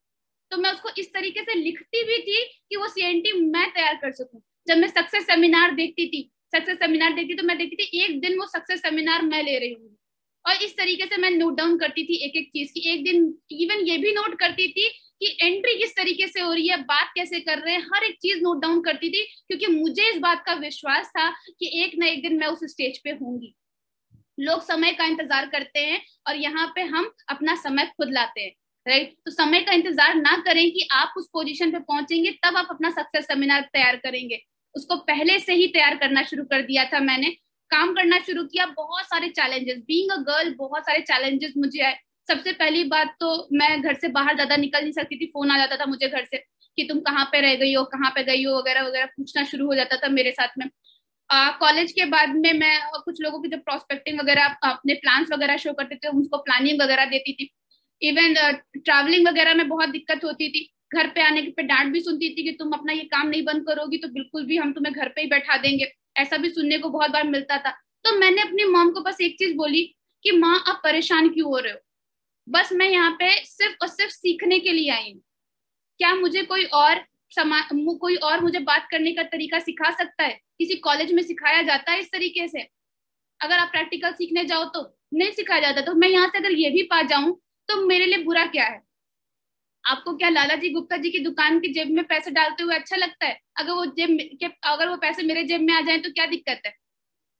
तो मैं उसको इस तरीके से लिखती भी थी कि वो सीएनटी मैं तैयार कर सकूं। जब मैं सक्सेस सेमिनार देखती तो मैं देखती थी एक दिन वो सक्सेस सेमिनार मैं ले रही हूँ, और इस तरीके से मैं नोट डाउन करती थी एक एक चीज की। एक दिन इवन ये भी नोट करती थी कि एंट्री किस तरीके से हो रही है, बात कैसे कर रहे हैं, हर एक चीज नोट डाउन करती थी, क्योंकि मुझे इस बात का विश्वास था कि एक ना एक दिन मैं उस स्टेज पे होंगी। लोग समय का इंतजार करते हैं और यहाँ पे हम अपना समय खुद लाते हैं, राइट। तो समय का इंतजार ना करें कि आप उस पोजीशन पे पहुंचेंगे तब आप अपना सक्सेस सेमिनार तैयार करेंगे, उसको पहले से ही तैयार करना शुरू कर दिया था मैंने। काम करना शुरू किया, बहुत सारे चैलेंजेस, बीइंग अ गर्ल बहुत सारे चैलेंजेस मुझे आए। सबसे पहली बात तो मैं घर से बाहर ज्यादा निकल नहीं सकती थी, फोन आ जाता था मुझे घर से कि तुम कहाँ पे रह गई हो, कहाँ पे गई हो, वगैरह वगैरह पूछना शुरू हो जाता था मेरे साथ में। कॉलेज के बाद में मैं कुछ लोगों की जो प्रोस्पेक्टिंग वगैरह अपने प्लान्स वगैरह शो करते थे उनको प्लानिंग वगैरह देती थी। इवन ट्रैवलिंग वगैरह में बहुत दिक्कत होती थी, घर पे आने पे डांट भी सुनती थी कि तुम अपना ये काम नहीं बंद करोगी तो बिल्कुल भी हम तुम्हें घर पे ही बैठा देंगे, ऐसा भी सुनने को बहुत बार मिलता था। तो मैंने अपनी मॉम को बस एक चीज बोली कि माँ आप परेशान क्यों हो रहे हो, बस मैं यहाँ पे सिर्फ और सिर्फ सीखने के लिए आई हूँ। क्या मुझे कोई और मुझे बात करने का तरीका सिखा सकता है? किसी कॉलेज में सिखाया जाता है इस तरीके से? अगर आप प्रैक्टिकल सीखने जाओ तो नहीं सिखाया जाता। तो मैं यहाँ से अगर ये भी पा जाऊं तो मेरे लिए बुरा क्या है? आपको क्या लाला जी गुप्ता जी की दुकान की जेब में पैसे डालते हुए अच्छा लगता है? अगर वो पैसे मेरे जेब में आ जाए तो क्या दिक्कत है,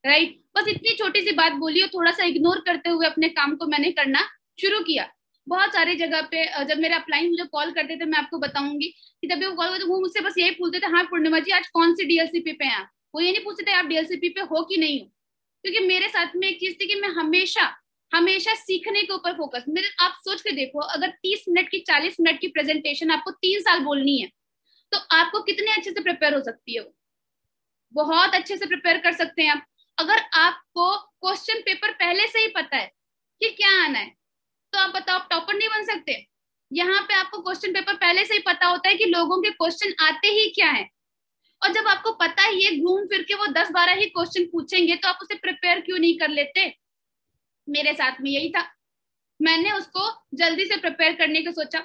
राइट। बस इतनी छोटी सी बात बोली और थोड़ा सा इग्नोर करते हुए अपने काम को मैंने करना शुरू किया। बहुत सारी जगह पे जब मेरे अपलाइन मुझे कॉल करते थे, मैं आपको बताऊंगी कि जब भी वो कॉल करते वो मुझसे बस यही पूछते थे, हाँ पूर्णिमा जी आज कौन सी डीएलसीपी पे हैं आप? वो ये नहीं पूछते थे आप डीएलसीपी पे हो कि नहीं हो, क्योंकि मेरे साथ में एक चीज थी कि मैं हमेशा हमेशा सीखने के ऊपर फोकस। मेरे आप सोच के देखो, अगर 30 मिनट की 40 मिनट की प्रेजेंटेशन आपको 3 साल बोलनी है तो आपको कितने अच्छे से प्रिपेयर हो सकती है? वो बहुत अच्छे से प्रिपेयर कर सकते हैं आप। अगर आपको क्वेश्चन पेपर पहले से ही पता है कि क्या आना है तो आप बताओ आप टॉपर नहीं बन सकते? यहाँ पे आपको क्वेश्चन पेपर पहले से ही पता होता है कि लोगों के क्वेश्चन आते ही क्या है, और जब आपको पता ही है घूम फिर के वो 10-12 ही क्वेश्चन पूछेंगे तो आप उसे प्रिपेयर क्यों नहीं कर लेते? मेरे साथ में यही था, मैंने उसको जल्दी से प्रिपेयर करने का सोचा।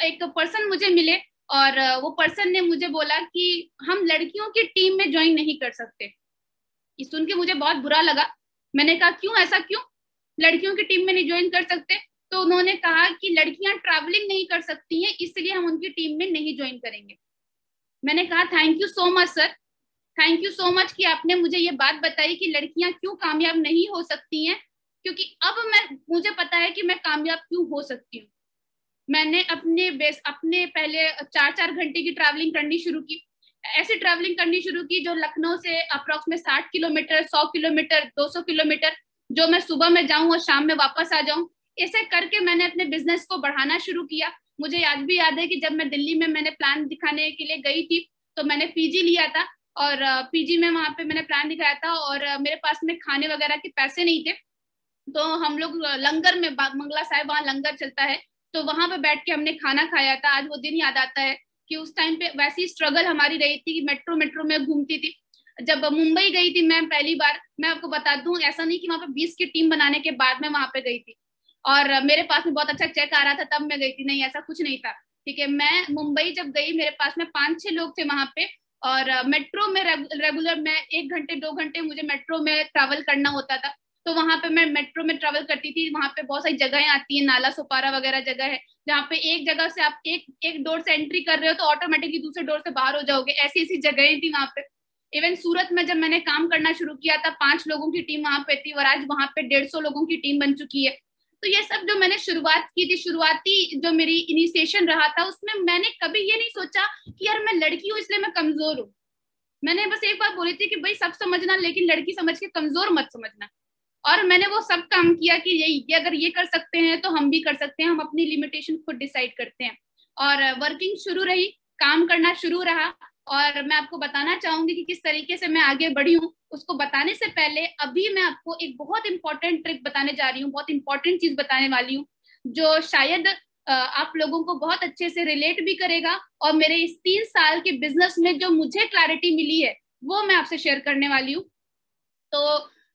एक पर्सन मुझे मिले और वो पर्सन ने मुझे बोला कि हम लड़कियों की टीम में ज्वाइन नहीं कर सकते। ये सुन के मुझे बहुत बुरा लगा। मैंने कहा क्यों, ऐसा क्यों लड़कियों की टीम में नहीं ज्वाइन कर सकते? तो उन्होंने कहा कि लड़कियां ट्रैवलिंग नहीं कर सकती हैं इसलिए हम उनकी टीम में नहीं ज्वाइन करेंगे। मैंने कहा thank you so much sir, thank you so much कि आपने मुझे ये बात बताई कि लड़कियां क्यों कामयाब नहीं हो सकती हैं, क्योंकि अब मुझे पता है कि मैं कामयाब क्यों हो सकती हूँ। मैंने अपने पहले 4-4 घंटे की ट्रैवलिंग करनी शुरू की, ऐसी ट्रैवलिंग करनी शुरू की जो लखनऊ से अप्रोक्स में 60 किलोमीटर, 100 किलोमीटर, 200 किलोमीटर, जो मैं सुबह में जाऊं और शाम में वापस आ जाऊं। ऐसे करके मैंने अपने बिजनेस को बढ़ाना शुरू किया। मुझे आज भी याद है कि जब मैं दिल्ली में मैंने प्लान दिखाने के लिए गई थी तो मैंने पीजी लिया था, और पीजी में वहां पे मैंने प्लान दिखाया था, और मेरे पास में खाने वगैरह के पैसे नहीं थे। तो हम लोग लंगर में, मंगला साहिब वहाँ लंगर चलता है, तो वहां पे बैठ के हमने खाना खाया था। आज वो दिन याद आता है कि उस टाइम पे वैसी स्ट्रगल हमारी रही थी कि मेट्रो मेट्रो में घूमती थी। जब मुंबई गई थी मैं पहली बार, मैं आपको बता दूं ऐसा नहीं कि वहां पे 20 की टीम बनाने के बाद मैं वहां पे गई थी और मेरे पास में बहुत अच्छा चेक आ रहा था तब मैं गई थी, नहीं ऐसा कुछ नहीं था। ठीक है, मैं मुंबई जब गई मेरे पास में 5-6 लोग थे वहां पे, और मेट्रो में रेगुलर मैं 1 घंटे 2 घंटे मुझे मेट्रो में ट्रैवल करना होता था। तो वहां पे मैं मेट्रो में ट्रैवल करती थी। वहां पे बहुत सारी जगहें आती है, नाला सोपारा वगैरह जगह है जहाँ पे एक जगह से आप एक एक डोर से एंट्री कर रहे हो तो ऑटोमेटिकली दूसरे डोर से बाहर हो जाओगे, ऐसी ऐसी जगहें थी वहां पे। इवन सूरत में जब मैंने काम करना शुरू किया था 5 लोगों की टीम वहां पे थी, और आज वहां पे 150 लोगों की टीम बन चुकी है। तो ये सब जो मैंने शुरुआत की थी, शुरुआती जो मेरी इनिशिएशन रहा था उसमें मैंने कभी ये नहीं सोचा कि यार मैं लड़की हूँ इसलिए मैं कमजोर हूँ। मैंने बस एक बात बोली थी कि भाई सब समझना लेकिन लड़की समझ के कमजोर मत समझना। और मैंने वो सब काम किया कि ये अगर ये कर सकते हैं तो हम भी कर सकते हैं, हम अपनी लिमिटेशन खुद डिसाइड करते हैं। और वर्किंग शुरू रही, काम करना शुरू रहा। और मैं आपको बताना चाहूंगी कि किस तरीके से मैं आगे बढ़ी हूँ। उसको बताने से पहले अभी मैं आपको एक बहुत इंपॉर्टेंट ट्रिक बताने जा रही हूँ, बहुत इंपॉर्टेंट चीज बताने वाली हूँ जो शायद आप लोगों को बहुत अच्छे से रिलेट भी करेगा, और मेरे इस 3 साल के बिजनेस में जो मुझे क्लैरिटी मिली है वो मैं आपसे शेयर करने वाली हूँ। तो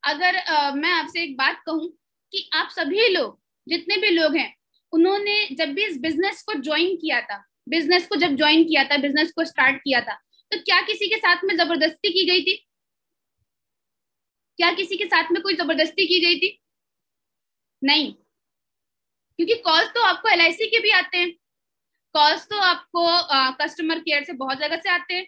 अगर मैं आपसे एक बात कहूं कि आप सभी लोग, जितने भी लोग हैं, उन्होंने जब भी इस बिजनेस को ज्वाइन किया था, बिजनेस को जब ज्वाइन किया था, बिजनेस को स्टार्ट किया था, तो क्या किसी के साथ में जबरदस्ती की गई थी? क्या किसी के साथ में कोई जबरदस्ती की गई थी? नहीं। क्योंकि कॉल्स तो आपको एलआईसी के भी आते हैं, कॉल्स तो आपको कस्टमर केयर से बहुत जगह से आते हैं,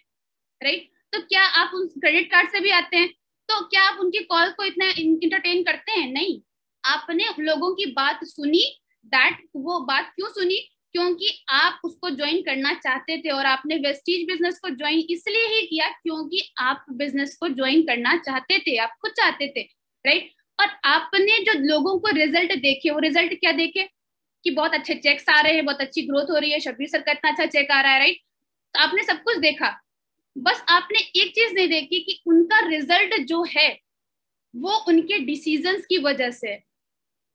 राइट? तो क्या आप उन क्रेडिट कार्ड से भी आते हैं? तो क्या आप उनकी कॉल को इतना इंटरटेन करते हैं? नहीं। आपने लोगों की बात सुनी, दैट वो बात क्यों सुनी? क्योंकि आप उसको ज्वाइन करना चाहते थे, और आपने वेस्टीज बिजनेस को ज्वाइन इसलिए ही किया क्योंकि आप बिजनेस को ज्वाइन करना चाहते थे, आप खुद चाहते थे, राइट? और आपने जो लोगों को रिजल्ट देखे, वो रिजल्ट क्या देखे? कि बहुत अच्छे चेक्स आ रहे हैं, बहुत अच्छी ग्रोथ हो रही है, शब्बीर सर का इतना अच्छा चेक आ रहा है, राइट? तो आपने सब कुछ देखा, बस आपने एक चीज नहीं देखी कि उनका रिजल्ट जो है वो उनके डिसीजंस की वजह से।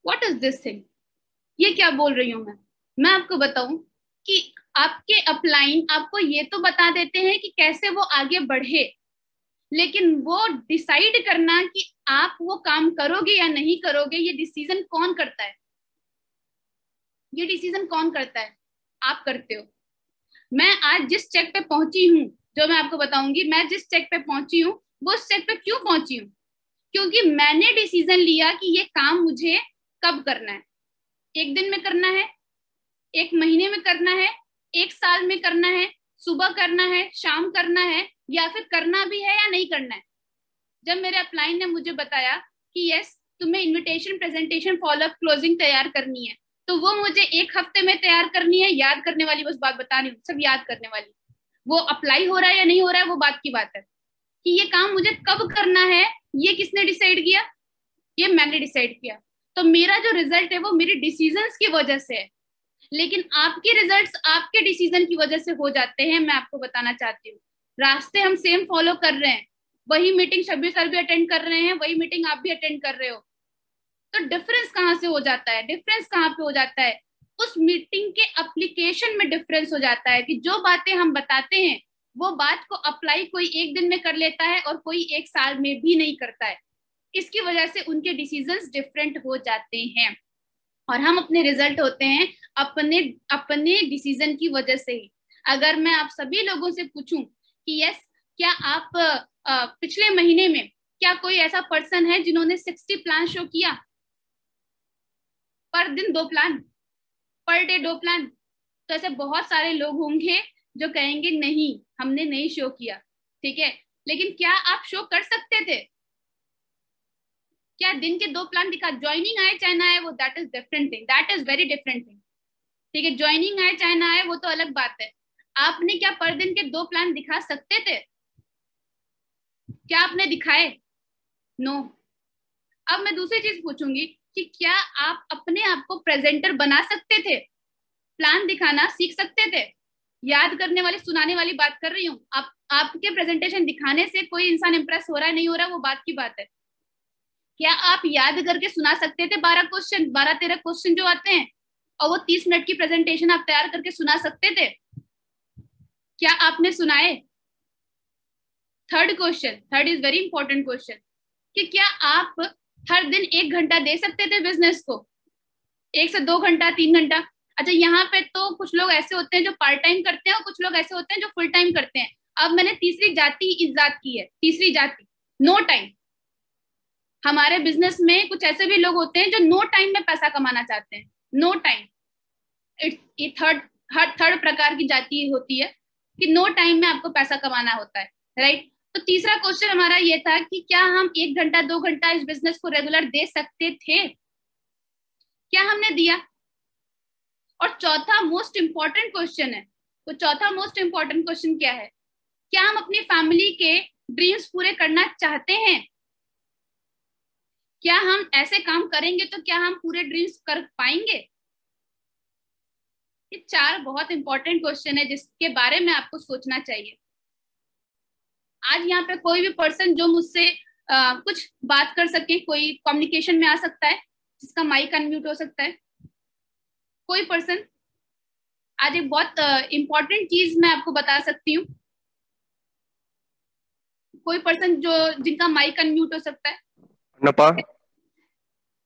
What is this thing? ये क्या बोल रही हूँ मैं आपको बताऊं कि आपके अपलाइन आपको ये तो बता देते हैं कि कैसे वो आगे बढ़े, लेकिन वो डिसाइड करना कि आप वो काम करोगे या नहीं करोगे, ये डिसीजन कौन करता है? ये डिसीजन कौन करता है? आप करते हो। मैं आज जिस चेक पे पहुंची हूँ, जो मैं आपको बताऊंगी, मैं जिस चेक पे पहुंची हूँ, वो उस चेक पे क्यों पहुंची हूँ? क्योंकि मैंने डिसीजन लिया कि ये काम मुझे कब करना है। एक दिन में करना है, एक महीने में करना है, एक साल में करना है, सुबह करना है, शाम करना है, या फिर करना भी है या नहीं करना है। जब मेरे अपलाइन ने मुझे बताया कि यस, तुम्हें इनविटेशन, प्रेजेंटेशन, फॉलोअप, क्लोजिंग तैयार करनी है, तो वो मुझे एक हफ्ते में तैयार करनी है। याद करने वाली बस बात बता रही हूँ, सब याद करने वाली। वो अप्लाई हो रहा है या नहीं हो रहा है वो बात की बात है, कि ये काम मुझे कब करना है, ये किसने डिसाइड किया? ये मैंने डिसाइड किया। तो मेरा जो रिजल्ट है वो मेरी डिसीजंस की वजह से है, लेकिन आपके रिजल्ट्स आपके डिसीजन की वजह से हो जाते हैं। मैं आपको बताना चाहती हूँ, रास्ते हम सेम फॉलो कर रहे हैं, वही मीटिंग शब्बीर सर भी अटेंड कर रहे हैं, वही मीटिंग आप भी अटेंड कर रहे हो, तो डिफरेंस कहाँ से हो जाता है? डिफरेंस कहाँ पे हो जाता है? उस मीटिंग के एप्लीकेशन में डिफरेंस हो जाता है, कि जो बातें हम बताते हैं वो बात को अप्लाई कोई एक दिन में कर लेता है और कोई एक साल में भी नहीं करता है। इसकी वजह से उनके डिसीजंस डिफरेंट हो जाते हैं, और हम अपने रिजल्ट होते हैं अपने अपने डिसीजन की वजह से ही। अगर मैं आप सभी लोगों से पूछूं कि यस, क्या आप पिछले महीने में क्या कोई ऐसा पर्सन है जिन्होंने 60 प्लान शो किया? पर दिन 2 प्लान, पर डे 2 प्लान? तो ऐसे बहुत सारे लोग होंगे जो कहेंगे नहीं, हमने नहीं शो किया, ठीक है। लेकिन क्या आप शो कर सकते थे? क्या दिन के 2 प्लान दिखा? ज्वाइनिंग आए चाहे ना आए, वो that is different thing, that is very different thing, ठीक है। ज्वाइनिंग आए चाहे ना आए वो तो अलग बात है। आपने क्या पर दिन के 2 प्लान दिखा सकते थे? क्या आपने दिखाए? नो। अब मैं दूसरी चीज पूछूंगी कि क्या आप अपने आप को प्रेजेंटर बना सकते थे? प्लान दिखाना सीख सकते थे? याद करने वाली, सुनाने वाली बात कर रही हूँ। आप आपके प्रेजेंटेशन दिखाने से कोई इंसान इंप्रेस हो रहा है नहीं हो रहा है वो बात की बात है। क्या आप याद करके सुना सकते थे 12 क्वेश्चन, 12-13 क्वेश्चन जो आते हैं, और वो 30 मिनट की प्रेजेंटेशन आप तैयार करके सुना सकते थे? क्या आपने सुनाए? Third question, third is very important question, कि क्या आप हर दिन 1 घंटा दे सकते थे बिजनेस को? 1 से 2 घंटा, 3 घंटा? अच्छा, यहाँ पे तो कुछ लोग ऐसे होते हैं जो पार्ट टाइम करते हैं, और कुछ लोग ऐसे होते हैं जो फुल टाइम करते हैं। अब मैंने तीसरी जाति इजाद की है, तीसरी जाति, नो टाइम। हमारे बिजनेस में कुछ ऐसे भी लोग होते हैं जो नो टाइम में पैसा कमाना चाहते हैं, नो टाइम। ये थर्ड, हर थर्ड प्रकार की जाति होती है कि नो टाइम में आपको पैसा कमाना होता है, राइट? तो तीसरा क्वेश्चन हमारा ये था कि क्या हम 1 घंटा 2 घंटा इस बिजनेस को रेगुलर दे सकते थे? क्या हमने दिया? और चौथा मोस्ट इंपॉर्टेंट क्वेश्चन है, तो चौथा मोस्ट इंपॉर्टेंट क्वेश्चन क्या है? क्या हम अपनी फैमिली के ड्रीम्स पूरे करना चाहते हैं? क्या हम ऐसे काम करेंगे तो क्या हम पूरे ड्रीम्स कर पाएंगे? ये 4 बहुत इंपॉर्टेंट क्वेश्चन है जिसके बारे में आपको सोचना चाहिए। आज यहाँ पे कोई भी पर्सन जो मुझसे कुछ बात कर सके, कोई कम्युनिकेशन में आ सकता है, जिसका माइक अनम्यूट हो सकता है, कोई पर्सन। आज एक बहुत इंपॉर्टेंट चीज मैं आपको बता सकती हूँ, कोई पर्सन जो जिनका माइक अनम्यूट हो सकता है। नपा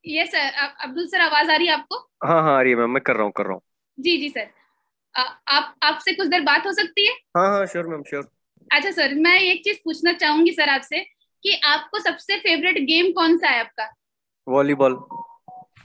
ये सर, अब्दुल सर आवाज आ रही है आपको? हाँ हाँ, आ रही है मैम, मैं कर रहा हूँ। जी जी सर। आप आपसे कुछ देर बात हो सकती है? हाँ हाँ, श्योर मैम, श्योर। अच्छा सर, मैं एक चीज पूछना चाहूंगी सर आपसे कि आपको सबसे फेवरेट गेम कौन सा है आपका? वॉलीबॉल।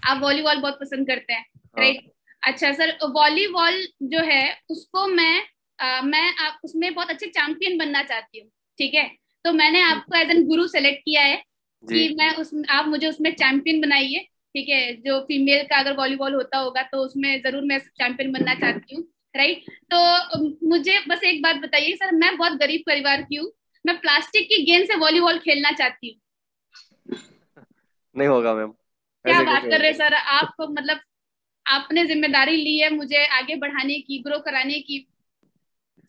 आप वॉलीबॉल बहुत पसंद करते हैं, हाँ। राइट? अच्छा सर, वॉलीबॉल जो है उसको मैं आप उसमें बहुत अच्छे चैंपियन बनना चाहती हूँ, ठीक है? तो मैंने आपको एज एन गुरु सेलेक्ट किया है जी। कि मैं उस आप मुझे उसमें चैंपियन बनाइए, ठीक है? जो फीमेल का अगर वॉलीबॉल होता होगा तो उसमें जरूर मैं चैंपियन बनना चाहती हूँ, राइट? तो मुझे बस एक बात बताइए सर, मैं बहुत गरीब परिवार की हूँ, मैं प्लास्टिक की गेंद से वॉलीबॉल खेलना चाहती हूँ। नहीं होगा मैम, क्या ऐसे बात कैसे कर रहे होगा। हैं सर आप, मतलब आपने जिम्मेदारी ली है मुझे आगे बढ़ाने की, ग्रो कराने की।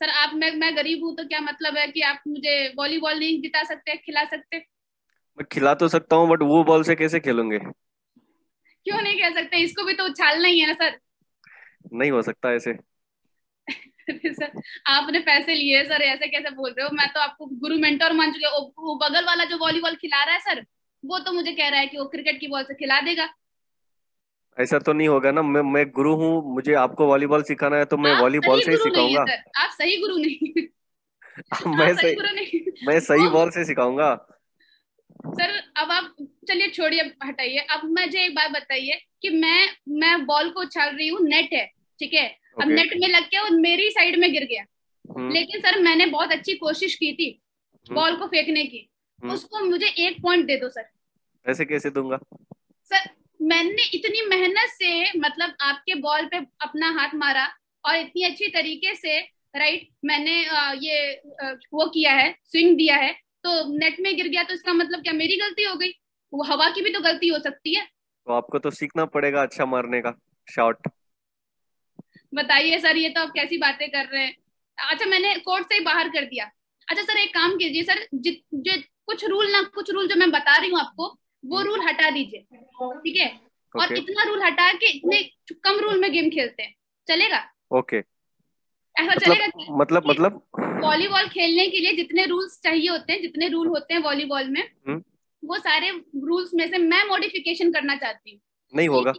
सर आप, मैं गरीब हूं तो क्या मतलब है कि आप मुझे वॉलीबॉल नहीं जिता सकते, खिला सकते? मैं खिला तो सकता हूँ, बट वो बॉल से कैसे खेलूंगे। क्यों नहीं कह सकते? इसको भी तो उछालना ही है ना सर। नहीं हो सकता ऐसे। सर आपने पैसे लिए सर, ऐसे कैसे बोल रहे हो? मैं तो आपको गुरु मेंटोर मान चुके हो। वो बगल वाला जो वॉलीबॉल खिला रहा है सर, वो तो मुझे कह रहा है कि वो क्रिकेट की बॉल से खिला देगा। ऐसा तो नहीं होगा ना, मैं गुरु हूँ, मुझे आपको वॉलीबॉल सिखाना है तो मैं आप वॉलीबॉल सही से ही गुरु नहीं है सिखाऊंगा। सर, आप सही गुरु नहीं। आप मैं सही सही गुरु नहीं। मैं सही वो बॉल से सिखाऊंगा। सर, अब आप चलिए छोड़िए, हटाइए। अब मुझे एक बात बताइए कि मैं बॉल को उछाल रही हूँ, नेट है, ठीक है? अब ओके। नेट में लग के वो मेरी साइड में गिर गया, हम्म। लेकिन सर मैंने बहुत अच्छी कोशिश की थी हम्म। बॉल को फेंकने की। हम्म। उसको मुझे 1 पॉइंट दे दो सर। ऐसे कैसे दूंगा। सर मैंने इतनी मेहनत से, मतलब आपके बॉल पे अपना हाथ मारा और इतनी अच्छी तरीके से, राइट, मैंने वो किया है, स्विंग दिया है, तो नेट में गिर गया तो इसका मतलब क्या मेरी गलती हो गई? वो हवा की भी तो गलती हो सकती है। तो आपको तो सीखना पड़ेगा अच्छा मारने का शॉट। बताइए सर, ये तो आप कैसी बातें कर रहे हैं? अच्छा, मैंने कोर्ट से ही बाहर कर दिया। अच्छा सर, एक काम कीजिए सर, जो कुछ रूल जो मैं बता रही हूँ आपको, वो हम्म। रूल हटा दीजिए, ठीक है? और ओके। इतना रूल हटा के इतने कम रूल में गेम खेलते हैं, चलेगा? ओके। ऐसा मतलब चलेगा मतलब कि मतलब वॉलीबॉल खेलने के लिए जितने रूल्स चाहिए होते हैं, जितने रूल होते हैं वॉलीबॉल में, हम्म। वो सारे रूल्स में से मैं मॉडिफिकेशन करना चाहती हूँ नहीं कि होगा।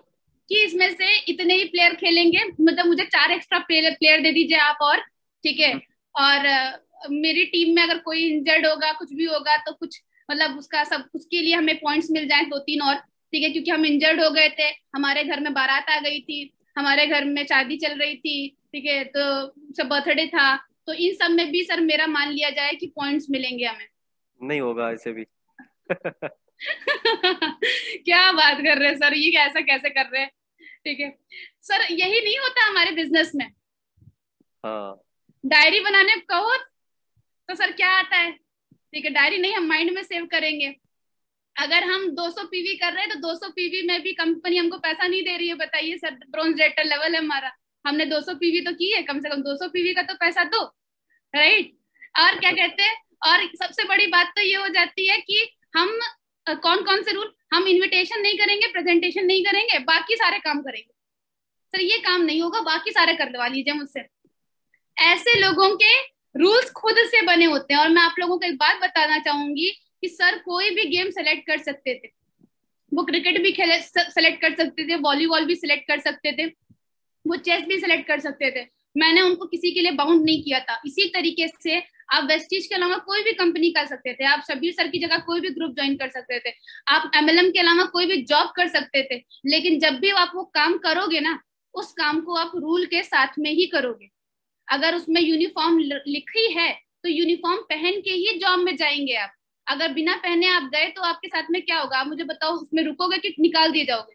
इसमें से इतने ही प्लेयर खेलेंगे, मतलब मुझे 4 एक्स्ट्रा प्लेयर प्लेयर दे दीजिए आप, और ठीक है? हम्म। और मेरी टीम में अगर कोई इंजर्ड होगा, कुछ भी होगा, तो कुछ मतलब उसका सब, उसके लिए हमें पॉइंट्स मिल जाए 2-3 और, ठीक है? क्योंकि हम इंजर्ड हो गए थे, हमारे घर में बारात आ गई थी, हमारे घर में शादी चल रही थी, ठीक है? तो सब बर्थडे था, तो इन सब में भी सर मेरा मान लिया जाए कि पॉइंट्स मिलेंगे हमें। नहीं होगा ऐसे भी। क्या बात कर रहे हैं सर, ये ऐसा कैसे कर रहे हैं? ठीक है सर, यही नहीं होता हमारे बिजनेस में। हाँ। डायरी बनाने कहो तो सर क्या आता है? ठीक है, डायरी नहीं, हम माइंड में सेव करेंगे। अगर हम 200 पीवी कर रहे हैं तो 200 पीवी में भी कंपनी हमको पैसा नहीं दे रही है, बताइए सर, ब्रॉन्ज रेटर लेवल है हमारा, हमने 200 पीवी तो की है, कम से कम 200 पीवी का तो पैसा दो, राइट? और क्या कहते हैं, और सबसे बड़ी बात तो ये हो जाती है कि हम कौन कौन से रूल, हम इनविटेशन नहीं करेंगे, प्रेजेंटेशन नहीं करेंगे, बाकी सारे काम करेंगे। सर ये काम नहीं होगा, बाकी सारे करवा लीजिए मुझसे। ऐसे लोगों के रूल्स खुद से बने होते हैं। और मैं आप लोगों को एक बात बताना चाहूंगी कि सर कोई भी गेम सेलेक्ट कर सकते थे, वो क्रिकेट भी खेले सेलेक्ट कर सकते थे, वॉलीबॉल भी सिलेक्ट कर सकते थे, वो चेस भी सिलेक्ट कर सकते थे। मैंने उनको किसी के लिए बाउंड नहीं किया था। इसी तरीके से आप वेस्टीज के अलावा कोई भी कंपनी कर सकते थे, आप शबीर सर की जगह कोई भी ग्रुप ज्वाइन कर सकते थे, आप एमएलएम के अलावा कोई भी जॉब कर सकते थे। लेकिन जब भी आप वो काम करोगे ना, उस काम को आप रूल के साथ में ही करोगे। अगर उसमें यूनिफॉर्म लिखी है तो यूनिफॉर्म पहन के ही जॉब में जाएंगे आप। अगर बिना पहने आप गए तो आपके साथ में क्या होगा? आप मुझे बताओ, उसमें रुकोगे कि निकाल दिए जाओगे?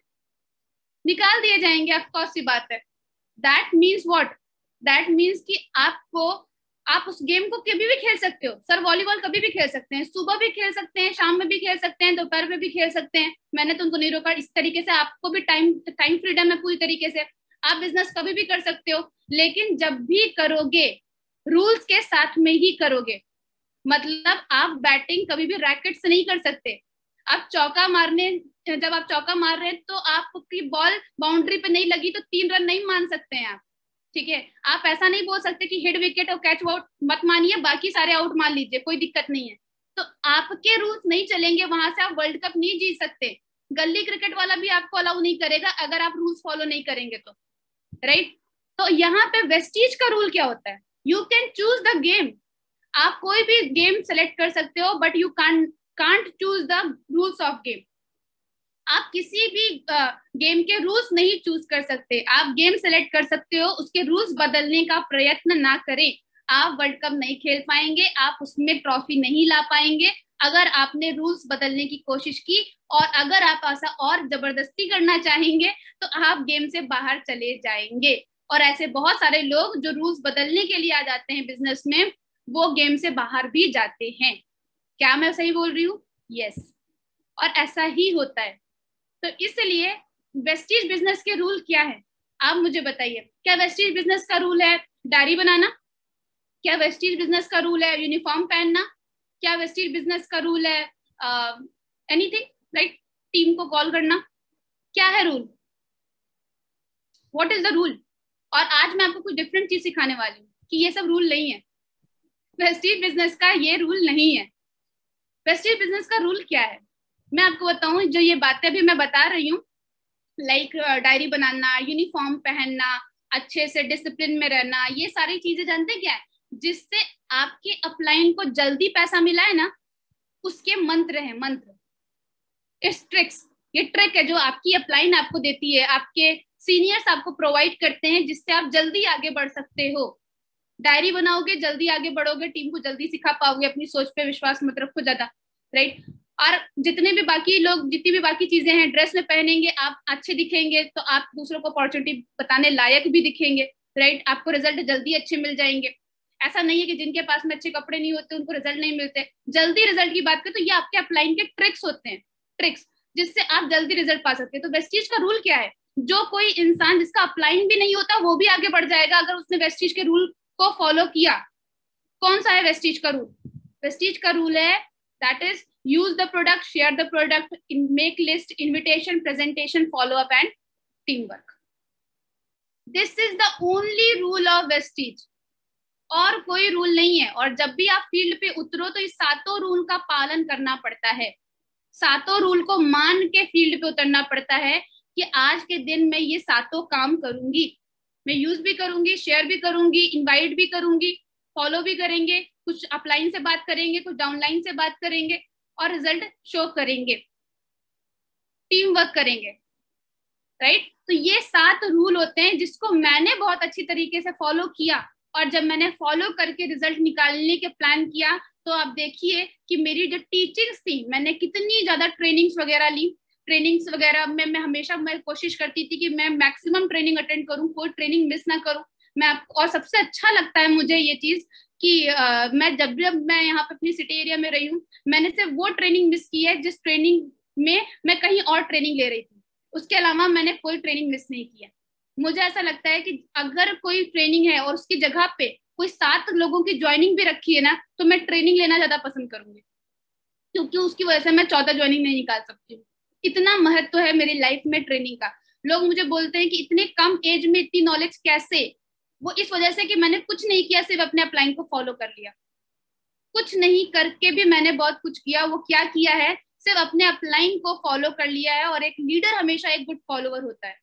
निकाल दिए जाएंगे, ऑफ कोर्स सी बात है। That means what? That means कि आपको, आप उस गेम को कभी भी खेल सकते हो सर, वॉलीबॉल कभी भी खेल सकते हैं, सुबह भी खेल सकते हैं, शाम में भी खेल सकते हैं, दोपहर में भी खेल सकते हैं, मैंने तो उनको नहीं रोका। इस तरीके से आपको भी टाइम टाइम फ्रीडम है पूरी तरीके से, आप बिजनेस कभी भी कर सकते हो। लेकिन जब भी करोगे, रूल्स के साथ में ही करोगे। मतलब आप बैटिंग कभी भी रैकेट से नहीं कर सकते। आप चौका मारने, जब आप चौका मार रहे हैं तो आपकी बॉल बाउंड्री पे नहीं लगी तो 3 रन नहीं मान सकते हैं आप, ठीक है? आप ऐसा नहीं बोल सकते कि हिट विकेट और कैच आउट मत मानिए, बाकी सारे आउट मान लीजिए, कोई दिक्कत नहीं है। तो आपके रूल्स नहीं चलेंगे, वहां से आप वर्ल्ड कप नहीं जीत सकते। गली क्रिकेट वाला भी आपको अलाउ नहीं करेगा अगर आप रूल्स फॉलो नहीं करेंगे तो, राइट। तो यहाँ पे वेस्टीज का रूल क्या होता है, you can choose the game, आप कोई भी गेम सेलेक्ट कर सकते हो, but you can't choose the rules of game. आप किसी भी गेम के रूल्स नहीं चूज कर सकते, आप गेम सेलेक्ट कर सकते हो, उसके रूल्स बदलने का प्रयत्न ना करें। आप वर्ल्ड कप नहीं खेल पाएंगे, आप उसमें ट्रॉफी नहीं ला पाएंगे अगर आपने रूल्स बदलने की कोशिश की, और अगर आप ऐसा और जबरदस्ती करना चाहेंगे तो आप गेम से बाहर चले जाएंगे। और ऐसे बहुत सारे लोग जो रूल्स बदलने के लिए आ जाते हैं बिजनेस में, वो गेम से बाहर भी जाते हैं। क्या मैं सही बोल रही हूँ? यस। और ऐसा ही होता है। तो इसलिए वेस्टीज बिजनेस के रूल क्या है, आप मुझे बताइए। क्या वेस्टीज बिजनेस का रूल है डायरी बनाना? क्या वेस्टीज बिजनेस का रूल है यूनिफॉर्म पहनना? क्या वेस्टीज बिजनेस का रूल है एनीथिंग, राइट, टीम को कॉल करना? क्या है rule? What is the rule? और आज मैं आपको कुछ डिफरेंट चीज सिखाने वाली हूँ कि ये सब रूल नहीं है। वेस्टीज बिजनेस का ये रूल नहीं है। वेस्टीज बिजनेस का रूल क्या है मैं आपको बताऊं। जो ये बातें भी मैं बता रही हूँ, लाइक डायरी बनाना, यूनिफॉर्म पहनना, अच्छे से डिसिप्लिन में रहना, ये सारी चीजें जानते क्या है, जिससे आपके अपलाइन को जल्दी पैसा मिला है ना, उसके मंत्र है, मंत्र, इट्स ट्रिक्स। ये ट्रिक है जो आपकी अपलाइन आपको देती है, आपके सीनियर्स आपको प्रोवाइड करते हैं, जिससे आप जल्दी आगे बढ़ सकते हो। डायरी बनाओगे जल्दी आगे बढ़ोगे, टीम को जल्दी सिखा पाओगे, अपनी सोच पे विश्वास मत रखो ज्यादा, राइट। और जितने भी बाकी लोग, जितनी भी बाकी चीजें हैं, ड्रेस में पहनेंगे आप अच्छे दिखेंगे तो आप दूसरों को अपॉर्चुनिटी बताने लायक भी दिखेंगे, राइट। आपको रिजल्ट जल्दी अच्छे मिल जाएंगे। ऐसा नहीं है कि जिनके पास में अच्छे कपड़े नहीं होते उनको रिजल्ट नहीं मिलते। जल्दी रिजल्ट की बात करें तो ये आपके अपलाइन के ट्रिक्स होते हैं, ट्रिक्स जिससे आप जल्दी रिजल्ट पा सकते हैं। तो वेस्टीज का रूल क्या है, जो कोई इंसान जिसका अपलाइन भी नहीं होता वो भी आगे बढ़ जाएगा अगर उसने वेस्टीज के रूल को फॉलो किया। कौन सा है वेस्टीज का रूल? वेस्टीज का रूल है that is use the product, share the product, make list, invitation, presentation, follow up and team work. This is the only rule of Vestige, और कोई रूल नहीं है। और जब भी आप फील्ड पे उतरो तो इस सातों रूल का पालन करना पड़ता है, सातों रूल को मान के फील्ड पे उतरना पड़ता है कि आज के दिन मैं ये सातों काम करूंगी, मैं यूज भी करूंगी, शेयर भी करूंगी, इनवाइट भी करूंगी, फॉलो भी करेंगे, कुछ अपलाइन से बात करेंगे, कुछ डाउनलाइन से बात करेंगे, और रिजल्ट शो करेंगे, टीम वर्क करेंगे, राइट। तो ये 7 रूल होते हैं जिसको मैंने बहुत अच्छी तरीके से फॉलो किया, और जब मैंने फॉलो करके रिजल्ट निकालने के प्लान किया तो आप देखिए कि मेरी जो टीचिंग्स थी, मैंने कितनी ज्यादा ट्रेनिंग्स वगैरह ली। ट्रेनिंग्स वगैरह में मैं हमेशा मैं कोशिश करती थी कि मैं मैक्सिमम ट्रेनिंग अटेंड करूं, कोई ट्रेनिंग मिस ना करूं। मैं और सबसे अच्छा लगता है मुझे ये चीज कि मैं जब मैं यहाँ पे अपनी सिटी एरिया में रही हूँ, मैंने सिर्फ वो ट्रेनिंग मिस की है जिस ट्रेनिंग में मैं कहीं और ट्रेनिंग ले रही थी, उसके अलावा मैंने कोई ट्रेनिंग मिस नहीं किया। मुझे ऐसा लगता है कि अगर कोई ट्रेनिंग है और उसकी जगह पे कोई 7 लोगों की ज्वाइनिंग भी रखी है ना, तो मैं ट्रेनिंग लेना ज्यादा पसंद करूंगी, क्योंकि उसकी वजह से मैं 14 ज्वाइनिंग नहीं निकाल सकती हूँ। इतना महत्व है मेरी लाइफ में ट्रेनिंग का। लोग मुझे बोलते हैं कि इतने कम एज में इतनी नॉलेज कैसे? वो इस वजह से कि मैंने कुछ नहीं किया, सिर्फ अपने अपलाइन को फॉलो कर लिया। कुछ नहीं करके भी मैंने बहुत कुछ किया। वो क्या किया है, सिर्फ अपने अपलाइन को फॉलो कर लिया है। और एक लीडर हमेशा एक गुड फॉलोअर होता है,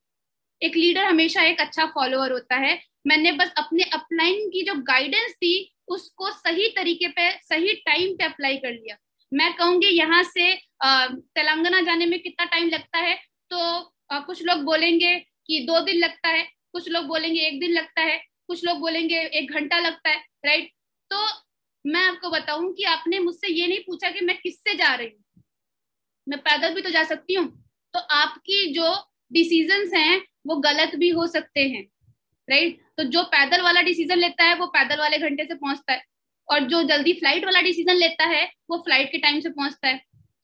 एक लीडर हमेशा एक अच्छा फॉलोअर होता है। मैंने बस अपने अपलाइन की जो गाइडेंस थी उसको सही तरीके पे सही टाइम पे अप्लाई कर लिया। मैं कहूंगी यहाँ से तेलंगाना जाने में कितना टाइम लगता है, तो कुछ लोग बोलेंगे कि 2 दिन लगता है, कुछ लोग बोलेंगे 1 दिन लगता है, कुछ लोग बोलेंगे 1 घंटा लगता है, राइट। तो मैं आपको बताऊं कि आपने मुझसे ये नहीं पूछा कि मैं किससे जा रही हूँ, मैं पैदल भी तो जा सकती हूँ। तो आपकी जो डिसीजंस हैं वो गलत भी हो सकते हैं, राइट। तो जो पैदल वाला डिसीजन लेता है वो पैदल वाले घंटे से पहुंचता है, और जो जल्दी फ्लाइट वाला डिसीजन लेता है वो फ्लाइट के टाइम से पहुंचता है।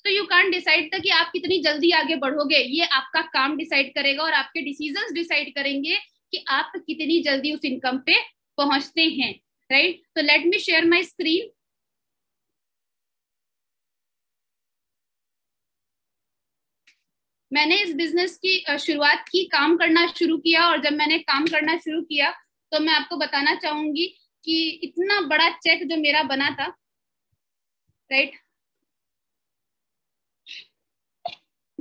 तो यू कांट डिसाइड था कि आप कितनी जल्दी आगे बढ़ोगे, ये आपका काम डिसाइड करेगा और आपके डिसीजंस डिसाइड करेंगे कि आप कितनी जल्दी उस इनकम पे पहुंचते हैं, राइट। तो let me share my screen. मैंने इस बिजनेस की शुरुआत की, काम करना शुरू किया, और जब मैंने काम करना शुरू किया तो मैं आपको बताना चाहूंगी कि इतना बड़ा चेक जो मेरा बना था, right,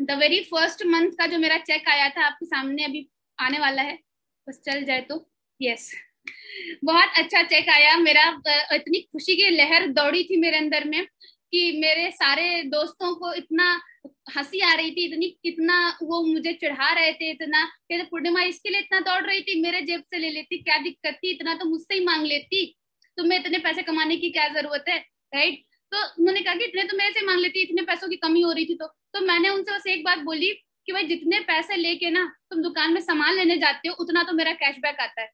the very first month का जो मेरा चेक आया था आपके सामने अभी आने वाला है, बस चल जाए तो, यस, बहुत अच्छा चेक आया मेरा। इतनी खुशी की लहर दौड़ी थी मेरे अंदर में कि मेरे सारे दोस्तों को इतना हंसी आ रही थी, इतनी कितना वो मुझे चिढ़ा रहे थे, इतना कहते पूर्णिमा इसके लिए इतना दौड़ रही थी, मेरे जेब से ले लेती, क्या दिक्कत थी, इतना तो मुझसे ही मांग लेती, तुम्हें इतने पैसे कमाने की क्या जरूरत है, राइट। तो उन्होंने कहा कि इतने तो मेरे से मांग लेती, इतने पैसों की कमी हो रही थी। तो मैंने उनसे बस एक बात बोली कि भाई जितने पैसे लेके ना तुम दुकान में सामान लेने जाते हो उतना तो मेरा कैशबैक आता है,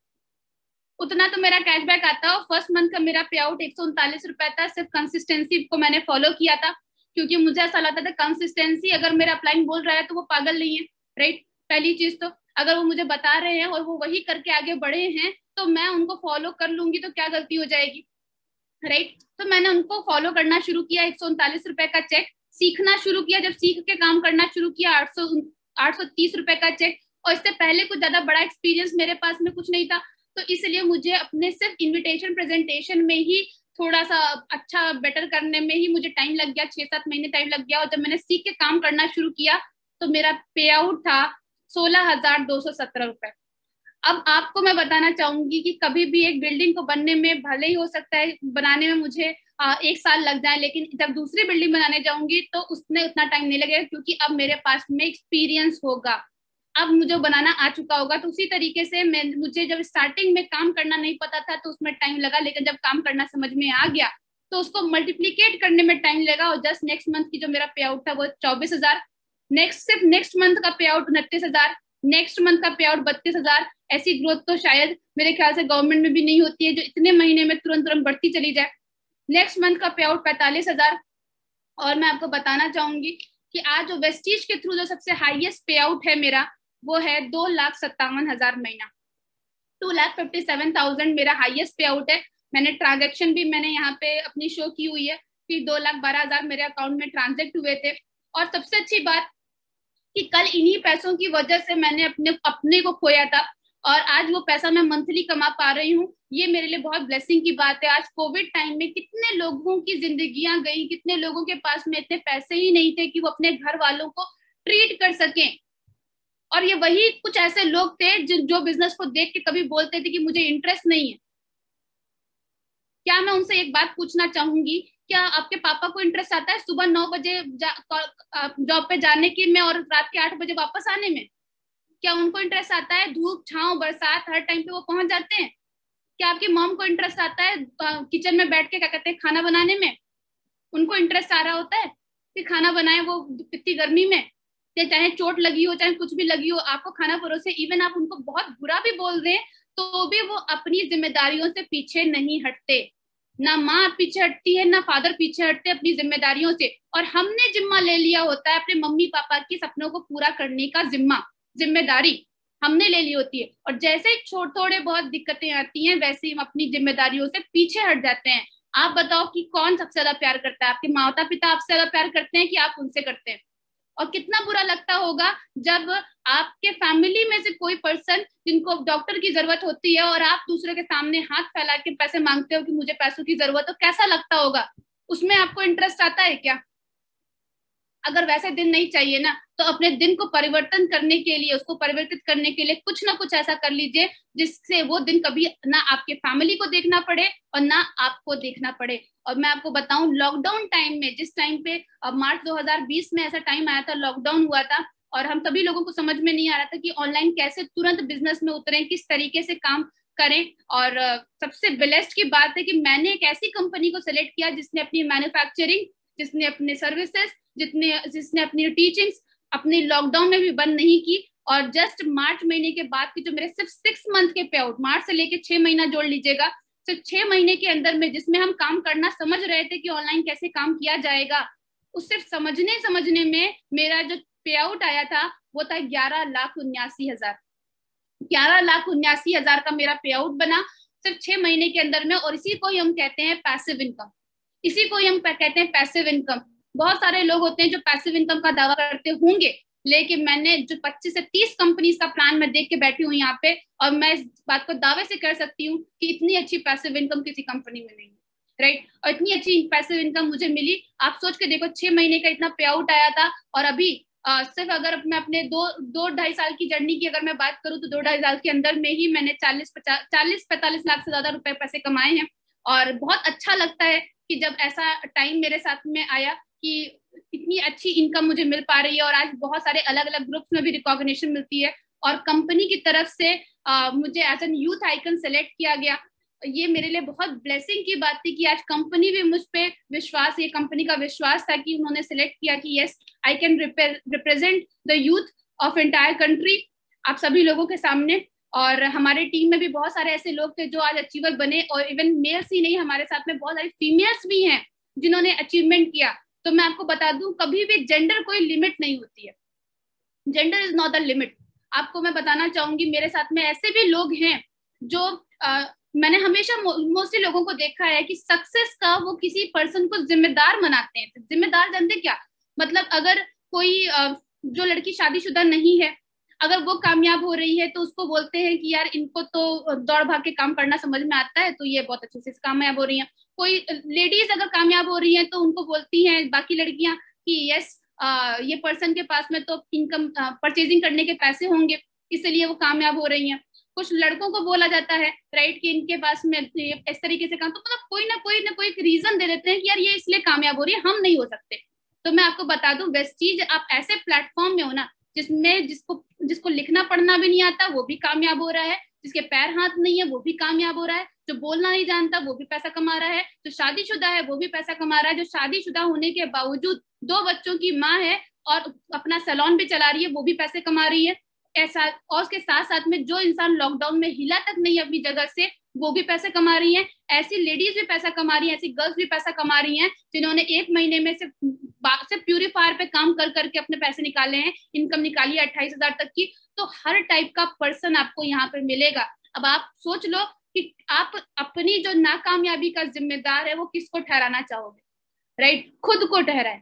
उतना तो मेरा कैशबैक आता है। और फर्स्ट मंथ का मेरा पे आउट 139 रुपए था, सिर्फ कंसिस्टेंसी को मैंने फॉलो किया था, क्योंकि मुझे ऐसा लगता था कंसिस्टेंसी, अगर मेरा अपलाइन बोल रहा है तो वो पागल नहीं है, राइट। पहली चीज तो अगर वो मुझे बता रहे हैं और वो वही करके आगे बढ़े हैं तो मैं उनको फॉलो कर लूंगी तो क्या गलती हो जाएगी, राइट। तो मैंने उनको फॉलो करना शुरू किया, 139 रुपए का चेक सीखना शुरू किया, जब सीख के काम करना शुरू किया 830 रुपए का चेक। और इससे पहले कुछ ज्यादा बड़ा एक्सपीरियंस मेरे पास में कुछ नहीं था, तो इसलिए मुझे अपने सिर्फ इनविटेशन प्रेजेंटेशन में ही थोड़ा सा अच्छा बेटर करने में ही मुझे टाइम लग गया, 6-7 महीने टाइम लग गया। और जब मैंने सीख के काम करना शुरू किया तो मेरा पे आउट था 16,217 रुपए। अब आपको मैं बताना चाहूंगी कि कभी भी एक बिल्डिंग को बनने में भले ही हो सकता है बनाने में मुझे 1 साल लग जाए, लेकिन जब दूसरी बिल्डिंग बनाने जाऊंगी तो उसमें उतना टाइम नहीं लगेगा, क्योंकि अब मेरे पास में एक्सपीरियंस होगा, अब मुझे बनाना आ चुका होगा। तो उसी तरीके से मुझे जब स्टार्टिंग में काम करना नहीं पता था तो उसमें टाइम लगा, लेकिन जब काम करना समझ में आ गया तो उसको मल्टीप्लीकेट करने में टाइम लगा। और जस्ट नेक्स्ट मंथ की जो मेरा पे आउट था वो 24,000, सिर्फ नेक्स्ट मंथ का पे आउट 29,000, नेक्स्ट मंथ का पे आउट 32,000। ऐसी ग्रोथ तो शायद मेरे ख्याल से गवर्नमेंट में भी नहीं होती है, जो इतने महीने में तुरंत तुरंत बढ़ती चली जाए। नेक्स्ट मंथ का पे आउट 45,000। और मैं आपको बताना चाहूंगी कि आज जो वेस्टीज के थ्रू जो सबसे हाईएस्ट पे आउट है मेरा, वो है 2,57,000 महीना, 2,57,000 मेरा हाईएस्ट पे आउट है। मैंने ट्रांजेक्शन भी मैंने यहाँ पे अपनी शो की हुई है कि 2,12,000 मेरे अकाउंट में ट्रांजेक्ट हुए थे। और सबसे अच्छी बात कि कल इन्हीं पैसों की वजह से मैंने अपने को खोया था और आज वो पैसा मैं मंथली कमा पा रही हूँ, ये मेरे लिए बहुत ब्लेसिंग की बात है। आज कोविड टाइम में कितने लोगों की जिंदगियां गई, कितने लोगों के पास में इतने पैसे ही नहीं थे कि वो अपने घर वालों को ट्रीट कर सकें। और ये वही कुछ ऐसे लोग थे जो बिजनेस को देख के कभी बोलते थे कि मुझे इंटरेस्ट नहीं है। क्या मैं उनसे एक बात पूछना चाहूंगी, क्या आपके पापा को इंटरेस्ट आता है सुबह 9 बजे जॉब पे जाने की में और रात के 8 बजे वापस आने में? क्या उनको इंटरेस्ट आता है धूप छांव बरसात हर टाइम पे वो पहुंच जाते हैं? क्या आपकी मॉम को इंटरेस्ट आता है किचन में बैठ के क्या कहते हैं खाना बनाने में? उनको इंटरेस्ट आ रहा होता है कि खाना बनाए वो इतनी गर्मी में, चाहे चोट लगी हो चाहे कुछ भी लगी हो, आपको खाना परोसे, इवन आप उनको बहुत बुरा भी बोल दें तो भी वो अपनी जिम्मेदारियों से पीछे नहीं हटते। ना माँ पीछे हटती है ना फादर पीछे हटते अपनी जिम्मेदारियों से। और हमने जिम्मा ले लिया होता है अपने मम्मी पापा की सपनों को पूरा करने का जिम्मेदारी हमने ले ली होती है। और जैसे ही थोड़े बहुत दिक्कतें आती हैं वैसे ही हम अपनी जिम्मेदारियों से पीछे हट जाते हैं। आप बताओ कि कौन सबसे ज्यादा प्यार करता है? आपके माता पिता आपसे ज्यादा प्यार करते हैं कि आप उनसे करते हैं? और कितना बुरा लगता होगा जब आपके फैमिली में से कोई पर्सन जिनको डॉक्टर की जरूरत होती है और आप दूसरे के सामने हाथ फैला के पैसे मांगते हो कि मुझे पैसों की जरूरत है, तो कैसा लगता होगा? उसमें आपको इंटरेस्ट आता है क्या? अगर वैसे दिन नहीं चाहिए ना तो अपने दिन को परिवर्तन करने के लिए, उसको परिवर्तित करने के लिए कुछ ना कुछ ऐसा कर लीजिए जिससे वो दिन कभी ना आपके फैमिली को देखना पड़े और ना आपको देखना पड़े। और मैं आपको बताऊं लॉकडाउन टाइम में, जिस टाइम पे मार्च 2020 में ऐसा टाइम आया था, लॉकडाउन हुआ था और हम सभी लोगों को समझ में नहीं आ रहा था कि ऑनलाइन कैसे तुरंत बिजनेस में उतरें, किस तरीके से काम करें। और सबसे बेस्ट की बात है कि मैंने एक ऐसी कंपनी को सिलेक्ट किया जिसने अपनी मैन्युफैक्चरिंग, जिसने अपने सर्विसेज, जिसने अपनी टीचिंग्स अपनी लॉकडाउन में भी बंद नहीं की। और जस्ट मार्च महीने के बाद की जो मेरे सिर्फ 6 मंथ के पे आउट, मार्च से लेके 6 महीना जोड़ लीजिएगा, सिर्फ 6 महीने के अंदर में जिसमें हम काम करना समझ रहे थे कि ऑनलाइन कैसे काम किया जाएगा, उस सिर्फ समझने में मेरा जो पे आउट आया था वो था 11,79,000। 11,79,000 का मेरा पे आउट बना सिर्फ 6 महीने के अंदर में। और इसी को ही हम कहते हैं पैसिव इनकम, इसी को ही हम कहते हैं पैसिव इनकम। बहुत सारे लोग होते हैं जो पैसिव इनकम का दावा करते होंगे, लेकिन मैंने जो 25 से 30 कंपनीज का प्लान मैं देख के बैठी हूँ यहाँ पे, और मैं इस बात को दावे से कर सकती हूँ कि इतनी अच्छी पैसिव इनकम किसी कंपनी में नहीं है, राइट। और इतनी अच्छी पैसिव इनकम मुझे मिली। आप सोच के देखो 6 महीने का इतना पे आउट आया था और अभी सिर्फ अगर मैं अपने दो ढाई साल की जर्नी की अगर मैं बात करूँ तो 2-2.5 साल के अंदर में ही मैंने 40-45 लाख से ज्यादा रुपए पैसे कमाए हैं। और बहुत अच्छा लगता है कि जब ऐसा टाइम मेरे साथ में आया कि इतनी अच्छी इनकम मुझे मिल पा रही है, और आज बहुत सारे अलग अलग ग्रुप्स में भी रिकॉग्निशन मिलती है, और कंपनी की तरफ से मुझे as an youth icon select किया गया। ये मेरे लिए बहुत ब्लेसिंग की बात थी कि आज कंपनी भी मुझ पे विश्वास, ये कंपनी का विश्वास था कि उन्होंने सेलेक्ट किया कि yes I can represent the youth of entire country आप सभी लोगों के सामने। और हमारे टीम में भी बहुत सारे ऐसे लोग थे जो आज अचीवर बने, और इवन मेल्स ही नहीं, हमारे साथ में बहुत सारी फीमेल्स भी हैं जिन्होंने अचीवमेंट किया। तो मैं आपको बता दूं, कभी भी जेंडर कोई लिमिट नहीं होती है, gender is not the limit. आपको मैं बताना चाहूंगी, मेरे साथ में ऐसे भी लोग हैं जो मैंने हमेशा मोस्टली लोगों को देखा है कि सक्सेस का वो किसी पर्सन को जिम्मेदार बनाते हैं। जिम्मेदार जानते क्या मतलब? अगर कोई जो लड़की शादीशुदा नहीं है, अगर वो कामयाब हो रही है तो उसको बोलते हैं कि यार इनको तो दौड़ भाग के काम करना समझ में आता है, तो ये बहुत अच्छे से कामयाब हो रही हैं। कोई लेडीज अगर कामयाब हो रही हैं तो उनको बोलती हैं बाकी लड़कियां कि यस ये पर्सन के पास में तो इनकम परचेजिंग करने के पैसे होंगे, इसलिए वो कामयाब हो रही हैं। कुछ लड़कों को बोला जाता है राइट कि इनके पास में इस तरीके से काम, तो मतलब कोई ना कोई रीजन दे देते हैं कि यार ये इसलिए कामयाब हो रही है, हम नहीं हो सकते। तो मैं आपको बता दूं, वेस्टीज आप ऐसे प्लेटफॉर्म में हो ना जिसमें जिसको लिखना पढ़ना भी नहीं आता वो भी कामयाब हो रहा है, जिसके पैर हाथ नहीं है वो भी कामयाब हो रहा है, जो बोलना नहीं जानता वो भी पैसा कमा रहा है, जो शादीशुदा है वो भी पैसा कमा रहा है, जो शादीशुदा होने के बावजूद 2 बच्चों की माँ है और अपना सैलून भी चला रही है वो भी पैसे कमा रही है। ऐसा, और उसके साथ साथ में जो इंसान लॉकडाउन में हिला तक नहीं अपनी जगह से वो भी पैसे कमा रही हैं। ऐसी लेडीज भी पैसा कमा रही हैं, ऐसी गर्ल्स भी पैसा कमा रही हैं जिन्होंने 1 महीने में से प्यूरीफायर पे काम कर करके अपने पैसे निकाले हैं, इनकम निकाली है 28,000 तक की। तो हर टाइप का पर्सन आपको यहाँ पे मिलेगा। अब आप सोच लो कि आप अपनी जो नाकामयाबी का जिम्मेदार है वो किसको ठहराना चाहोगे? राइट, खुद को ठहराए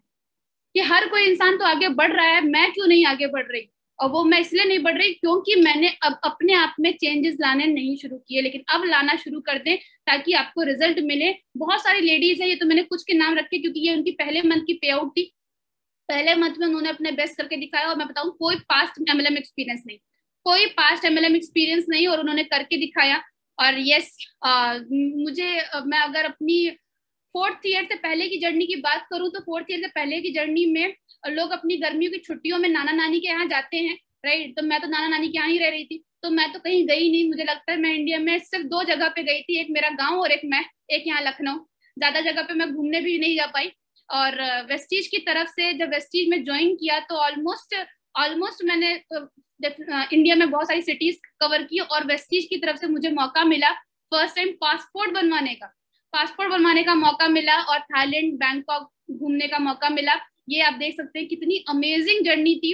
कि हर कोई इंसान तो आगे बढ़ रहा है, मैं क्यों नहीं आगे बढ़ रही? और वो मैं इसलिए नहीं बढ़ रही क्योंकि मैंने अब अपने आप में चेंजेस लाने नहीं शुरू किए, लेकिन अब लाना शुरू कर दें ताकि आपको रिजल्ट मिले। बहुत सारी लेडीज है, ये तो मैंने कुछ के नाम रखे क्योंकि ये उनकी पहले मंथ की पे आउट थी। पहले मंथ में उन्होंने अपने बेस्ट करके दिखाया, और मैं बताऊं कोई पास्ट एमएलएम एक्सपीरियंस नहीं, कोई पास्ट एमएलएम एक्सपीरियंस नहीं, और उन्होंने करके दिखाया। और यस मैं अगर अपनी 4th ईयर से पहले की जर्नी की बात करूं तो 4th ईयर से पहले की जर्नी में लोग अपनी गर्मियों की छुट्टियों में नाना नानी के यहाँ जाते हैं राइट। तो मैं तो नाना नानी के यहाँ ही रह रही थी, तो मैं तो कहीं गई नहीं। मुझे लगता है मैं इंडिया में सिर्फ 2 जगह पे गई थी, एक मेरा गाँव और एक यहाँ लखनऊ। ज्यादा जगह पे मैं घूमने भी नहीं जा पाई। और वेस्टीज की तरफ से जब वेस्टीज में ज्वाइन किया तो ऑलमोस्ट मैंने इंडिया में बहुत सारी सिटीज कवर की, और वेस्टीज की तरफ से मुझे मौका मिला फर्स्ट टाइम पासपोर्ट बनवाने का मौका मिला, और थाईलैंड बैंकॉक घूमने का मौका मिला। ये आप देख सकते हैं कितनी अमेजिंग जर्नी थी।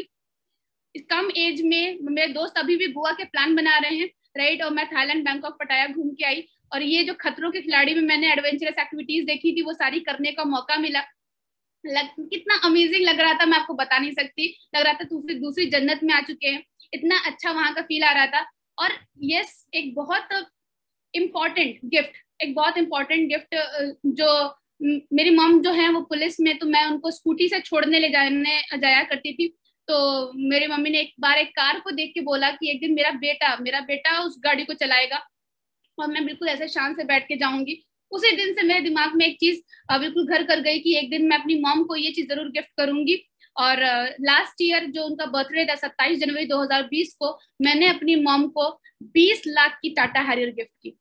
कम एज में मेरे दोस्त अभी भी गोवा के प्लान बना रहे हैं राइट, और मैं थाईलैंड बैंकॉक पटाया घूम के आई। और ये जो खतरों के खिलाड़ी में मैंने एडवेंचरस एक्टिविटीज देखी थी वो सारी करने का मौका मिला। कितना अमेजिंग लग रहा था, मैं आपको बता नहीं सकती। लग रहा था दूसरी जन्नत में आ चुके हैं, इतना अच्छा वहां का फील आ रहा था। और यस, एक बहुत इम्पोर्टेंट गिफ्ट जो मेरी मॉम जो है वो पुलिस में, तो मैं उनको स्कूटी से छोड़ने ले जाया करती थी। तो मेरी मम्मी ने एक बार एक कार को देख के बोला कि एक दिन मेरा बेटा उस गाड़ी को चलाएगा और मैं बिल्कुल ऐसे शान से बैठ के जाऊंगी। उसी दिन से मेरे दिमाग में एक चीज बिल्कुल घर कर गई कि एक दिन मैं अपनी मॉम को ये चीज जरूर गिफ्ट करूंगी। और लास्ट ईयर जो उनका बर्थडे था 27 जनवरी 2020 को, मैंने अपनी मॉम को 20 लाख की टाटा हैरियर गिफ्ट की।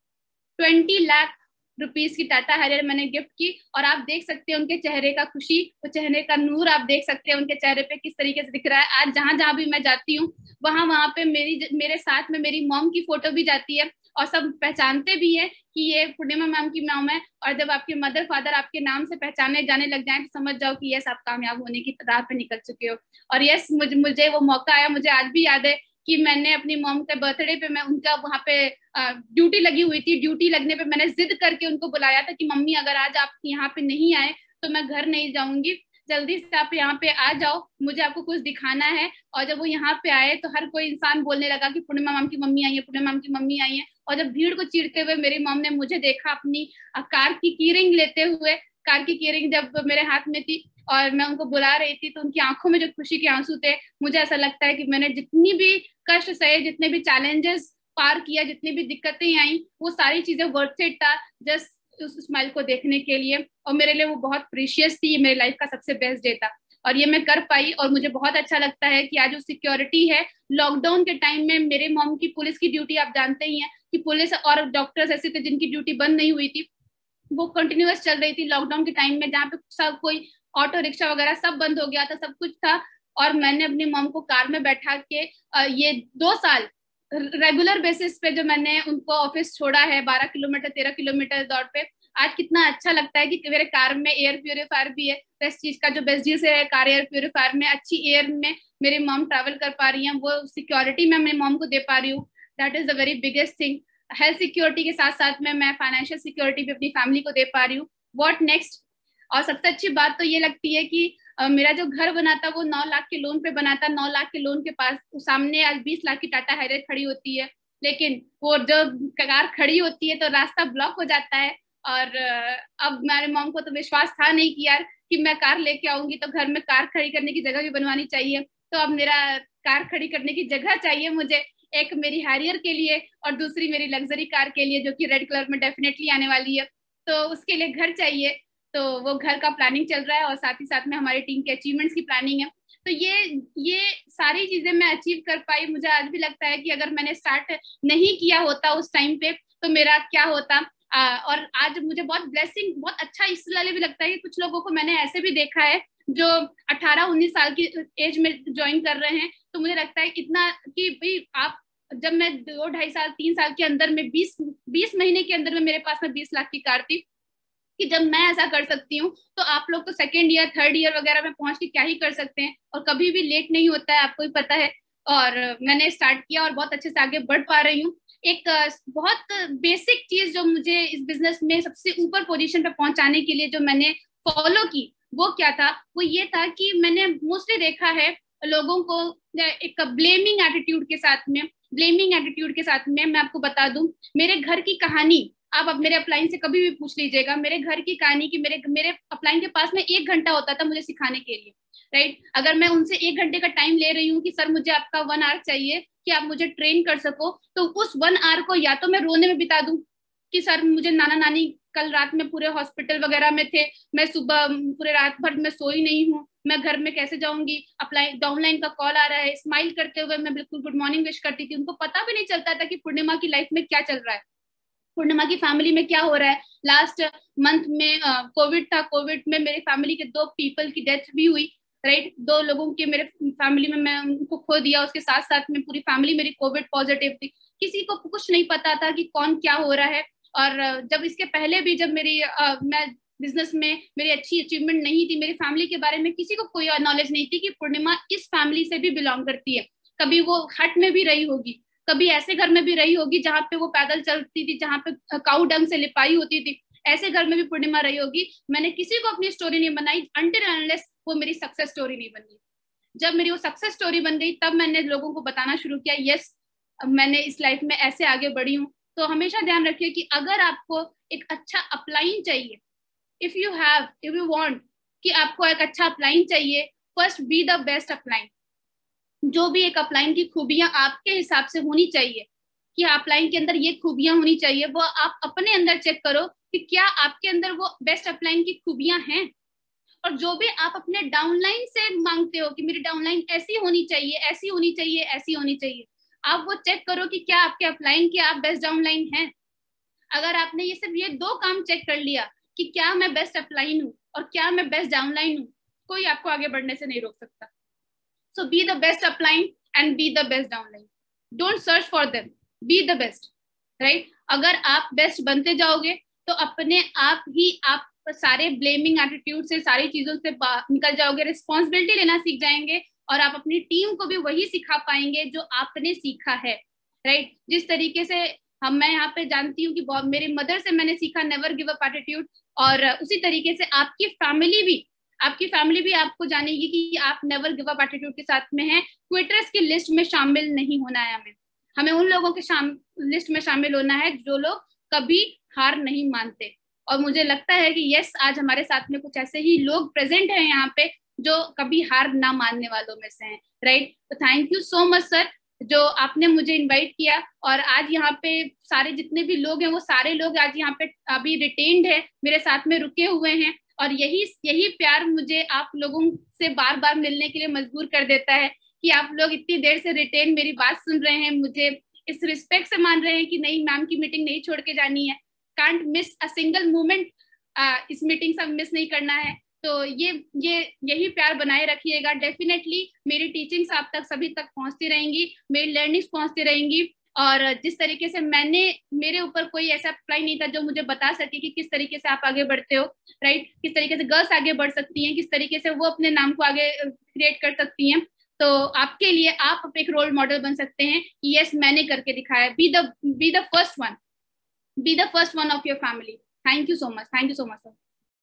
20 लाख रुपीस की टाटा हैरियर मैंने गिफ्ट की। और आप देख सकते हैं उनके चेहरे का खुशी, वो चेहरे का नूर आप देख सकते हैं उनके चेहरे पे किस तरीके से दिख रहा है। आज जहां जहां भी मैं जाती हूँ वहां पे मेरे साथ में मेरी मॉम की फोटो भी जाती है, और सब पहचानते भी है कि ये पूर्णिमा मैम की मॉम है। और जब आपके मदर फादर आपके नाम से पहचाने जाने लग जाए तो समझ जाओ कि यस, आप कामयाब होने की राह पे निकल चुके हो। और यस, मुझे वो मौका आया, मुझे आज भी याद है कि मैंने अपनी मॉम के बर्थडे पे, मैं उनका वहां पे ड्यूटी लगी हुई थी, ड्यूटी लगने पे मैंने जिद करके उनको बुलाया था कि मम्मी अगर आज आप यहाँ पे नहीं आए तो मैं घर नहीं जाऊंगी, जल्दी से आप यहाँ पे आ जाओ, मुझे आपको कुछ दिखाना है। और जब वो यहाँ पे आए तो हर कोई इंसान बोलने लगा कि पूर्णिमा मैम की मम्मी आई है, पूर्णिमा मैम की मम्मी आई है। और जब भीड़ को चीरते हुए मेरी मॉम ने मुझे देखा अपनी कार की कीरिंग लेते हुए, कार की केयरिंग जब मेरे हाथ में थी और मैं उनको बुला रही थी, तो उनकी आंखों में जो खुशी के आंसू थे, मुझे ऐसा लगता है कि मैंने जितनी भी कष्ट सहे, जितने भी चैलेंजेस पार किया, जितनी भी दिक्कतें आई, वो सारी चीजें वर्थ इट था जस्ट उस स्माइल को देखने के लिए। और मेरे लिए वो बहुत प्रीशियस थी, मेरी लाइफ का सबसे बेस्ट डे था और ये मैं कर पाई। और मुझे बहुत अच्छा लगता है कि आज जो सिक्योरिटी है, लॉकडाउन के टाइम में मेरे मॉम की पुलिस की ड्यूटी, आप जानते ही हैं कि पुलिस और डॉक्टर्स ऐसे थे जिनकी ड्यूटी बंद नहीं हुई थी, वो कंटिन्यूअस चल रही थी लॉकडाउन के टाइम में, जहाँ पे सब कोई ऑटो रिक्शा वगैरह सब बंद हो गया था, सब कुछ था। और मैंने अपनी मॉम को कार में बैठा के ये 2 साल रेगुलर बेसिस पे जो मैंने उनको ऑफिस छोड़ा है, 12 किलोमीटर 13 किलोमीटर दौड़ पे, आज कितना अच्छा लगता है कि मेरे कार में एयर प्यूरिफायर भी है। बेस्ट चीज का जो बेस्ट चीज है कार एयर प्यूरिफायर में, अच्छी एयर में मेरी मॉम ट्रैवल कर पा रही है, वो सिक्योरिटी मैं अपनी मॉम को दे पा रही हूँ। That is the very biggest thing. Health security के साथ साथ में मैं फाइनेंशियल सिक्योरिटी भी अपनी फैमिली को दे पा रही हूँ। What next? और सबसे अच्छी बात तो ये लगती है कि मेरा जो घर बना था वो 9 लाख के लोन पे बना था। 9 लाख के लोन के पास सामने आज 20 लाख की टाटा हैरियर खड़ी होती है, लेकिन वो जो कार खड़ी होती है तो रास्ता ब्लॉक हो जाता है। और अब मेरे मॉम को तो विश्वास था नहीं कि यार कि मैं कार लेके आऊंगी तो घर में कार खड़ी करने की जगह भी बनवानी चाहिए। तो अब मेरा कार खड़ी करने की जगह चाहिए मुझे, एक मेरी हैरियर के लिए और दूसरी मेरी लग्जरी कार के लिए जो कि रेड कलर में डेफिनेटली आने वाली है। तो उसके लिए घर चाहिए, तो वो घर का प्लानिंग चल रहा है और साथ ही साथ में हमारी टीम के अचीवमेंट्स की प्लानिंग है। तो ये सारी चीजें मैं अचीव कर पाई। मुझे आज भी लगता है कि अगर मैंने स्टार्ट नहीं किया होता उस टाइम पे तो मेरा क्या होता। और आज मुझे बहुत ब्लेसिंग, बहुत अच्छा इसलिए भी लगता है कि कुछ लोगों को मैंने ऐसे भी देखा है जो 18-19 साल की एज में ज्वाइन कर रहे हैं। तो मुझे लगता है इतना कि भाई आप, जब मैं 2-2.5 साल 3 साल के अंदर में 20 महीने के अंदर में मेरे पास में 20 लाख की कार थी, कि जब मैं ऐसा कर सकती हूँ तो आप लोग तो सेकेंड ईयर थर्ड ईयर वगैरह में पहुंच के क्या ही कर सकते हैं। और कभी भी लेट नहीं होता है, आपको भी पता है। और मैंने स्टार्ट किया और बहुत अच्छे से आगे बढ़ पा रही हूँ। एक बहुत बेसिक चीज जो मुझे इस बिजनेस में सबसे ऊपर पोजीशन पे पहुंचाने के लिए जो मैंने फॉलो की, वो क्या था? वो ये था कि मैंने मोस्टली देखा है लोगों को एक ब्लेमिंग एटीट्यूड के साथ में मैं आपको बता दूं, मेरे घर की कहानी आप अब मेरे अपलाइन से कभी भी पूछ लीजिएगा, मेरे घर की कहानी की मेरे अपलाइन के पास में 1 घंटा होता था मुझे सिखाने के लिए, राइट। अगर मैं उनसे 1 घंटे का टाइम ले रही हूँ कि सर मुझे आपका 1 आवर चाहिए कि आप मुझे ट्रेन कर सको, तो उस 1 आवर को या तो मैं रोने में बिता दूं कि सर मुझे नाना नानी कल रात में पूरे हॉस्पिटल वगैरह में थे, मैं सुबह पूरे रात भर मैं सोई नहीं हूँ, मैं घर में कैसे जाऊंगी, अपलाइन डाउनलाइन का कॉल आ रहा है, स्माइल करते हुए मैं बिल्कुल गुड मॉर्निंग विश करती थी। उनको पता भी नहीं चलता था कि पूर्णिमा की लाइफ में क्या चल रहा है, पूर्णिमा की फैमिली में क्या हो रहा है। लास्ट मंथ में कोविड था, कोविड में मेरे फैमिली के 2 पीपल की डेथ भी हुई, राइट। 2 लोगों के मेरे फैमिली में मैं उनको खो दिया, उसके साथ साथ में पूरी फैमिली मेरी कोविड पॉजिटिव थी, किसी को कुछ नहीं पता था कि कौन क्या हो रहा है। और जब इसके पहले भी जब मैं बिजनेस में मेरी अच्छी अचीवमेंट नहीं थी, मेरी फैमिली के बारे में किसी को कोई नॉलेज नहीं थी कि पूर्णिमा इस फैमिली से भी बिलोंग करती है, कभी वो हट में भी रही होगी, कभी ऐसे घर में भी रही होगी जहाँ पे वो पैदल चलती थी, जहाँ पे काऊ डंग से लिपाई होती थी, ऐसे घर में भी पूर्णिमा रही होगी। मैंने किसी को अपनी स्टोरी नहीं बनाई अनटिल अनलेस वो मेरी सक्सेस स्टोरी नहीं बन गई। जब मेरी वो सक्सेस स्टोरी बन गई तब मैंने लोगों को बताना शुरू किया, यस मैंने इस लाइफ में ऐसे आगे बढ़ी हूँ। तो हमेशा ध्यान रखिए कि अगर आपको एक अच्छा अपलाइन चाहिए, इफ यू वांट कि आपको एक अच्छा अपलाइन चाहिए, first be the best upline. जो भी एक अपलाइन की खूबियां आपके हिसाब से होनी चाहिए कि अपलाइन के अंदर ये खूबियां होनी चाहिए, वो आप अपने अंदर चेक करो कि क्या आपके अंदर वो बेस्ट अपलाइन की खूबियां हैं। और जो भी आप अपने डाउनलाइन से मांगते हो कि मेरी डाउनलाइन ऐसी होनी चाहिए, ऐसी होनी चाहिए, ऐसी होनी चाहिए, आप वो चेक करो कि क्या आपके अपलाइन के आप बेस्ट डाउनलाइन हैं। अगर आपने ये सिर्फ ये 2 काम चेक कर लिया कि क्या मैं बेस्ट अपलाइन हूँ और क्या मैं बेस्ट डाउनलाइन हूँ, कोई आपको आगे बढ़ने से नहीं रोक सकता। So be the best upline and be the best downline. Don't search for them. Be the best. Right? अगर आप बेस्ट बनते जाओगे तो अपने आप ही आप सारे ब्लेमिंग एटीट्यूड से, सारी चीजों से निकल जाओगे, रिस्पॉन्सिबिलिटी लेना सीख जाएंगे और आप अपनी टीम को भी वही सिखा पाएंगे जो आपने सीखा है, राइट। जिस तरीके से मैं यहाँ पे जानती हूँ कि मेरी मदर से मैंने सीखा नेवर गिव अप एटीट्यूड, और उसी तरीके से आपकी फैमिली भी आपको जानेगी कि आप नेवर गिव अप एटीट्यूड के साथ में हैं। क्विटर्स की लिस्ट में शामिल नहीं होना है, हमें उन लोगों के लिस्ट में शामिल होना है जो लोग कभी हार नहीं मानते, और मुझे लगता है कि यस, आज हमारे साथ में कुछ ऐसे ही लोग प्रेजेंट हैं यहाँ पे जो कभी हार ना मानने वालों में से हैं, राइट। तो thank you so much sir, जो आपने मुझे इनवाइट किया, और आज यहाँ पे सारे जितने भी लोग हैं वो सारे लोग आज यहाँ पे अभी रिटेन्ड है, मेरे साथ में रुके हुए हैं, और यही यही प्यार मुझे आप लोगों से बार बार मिलने के लिए मजबूर कर देता है कि आप लोग इतनी देर से रिटेन मेरी बात सुन रहे हैं, मुझे इस रिस्पेक्ट से मान रहे हैं कि नहीं, मैम की मीटिंग नहीं छोड़ के जानी है, can't miss a single moment, इस मीटिंग से मिस नहीं करना है। तो ये यही प्यार बनाए रखिएगा, डेफिनेटली मेरी टीचिंग्स आप तक सभी तक पहुंचती रहेंगी, मेरी लर्निंग्स पहुंचती रहेंगी, और जिस तरीके से मेरे ऊपर कोई ऐसा अप्लाई नहीं था जो मुझे बता सके कि किस तरीके से आप आगे बढ़ते हो, राइट, किस तरीके से गर्ल्स आगे बढ़ सकती हैं, किस तरीके से वो अपने नाम को आगे क्रिएट कर सकती हैं। तो आपके लिए आप एक रोल मॉडल बन सकते हैं कि यस, मैंने करके दिखाया, be the first one of your family. Thank you so much, thank you so much sir.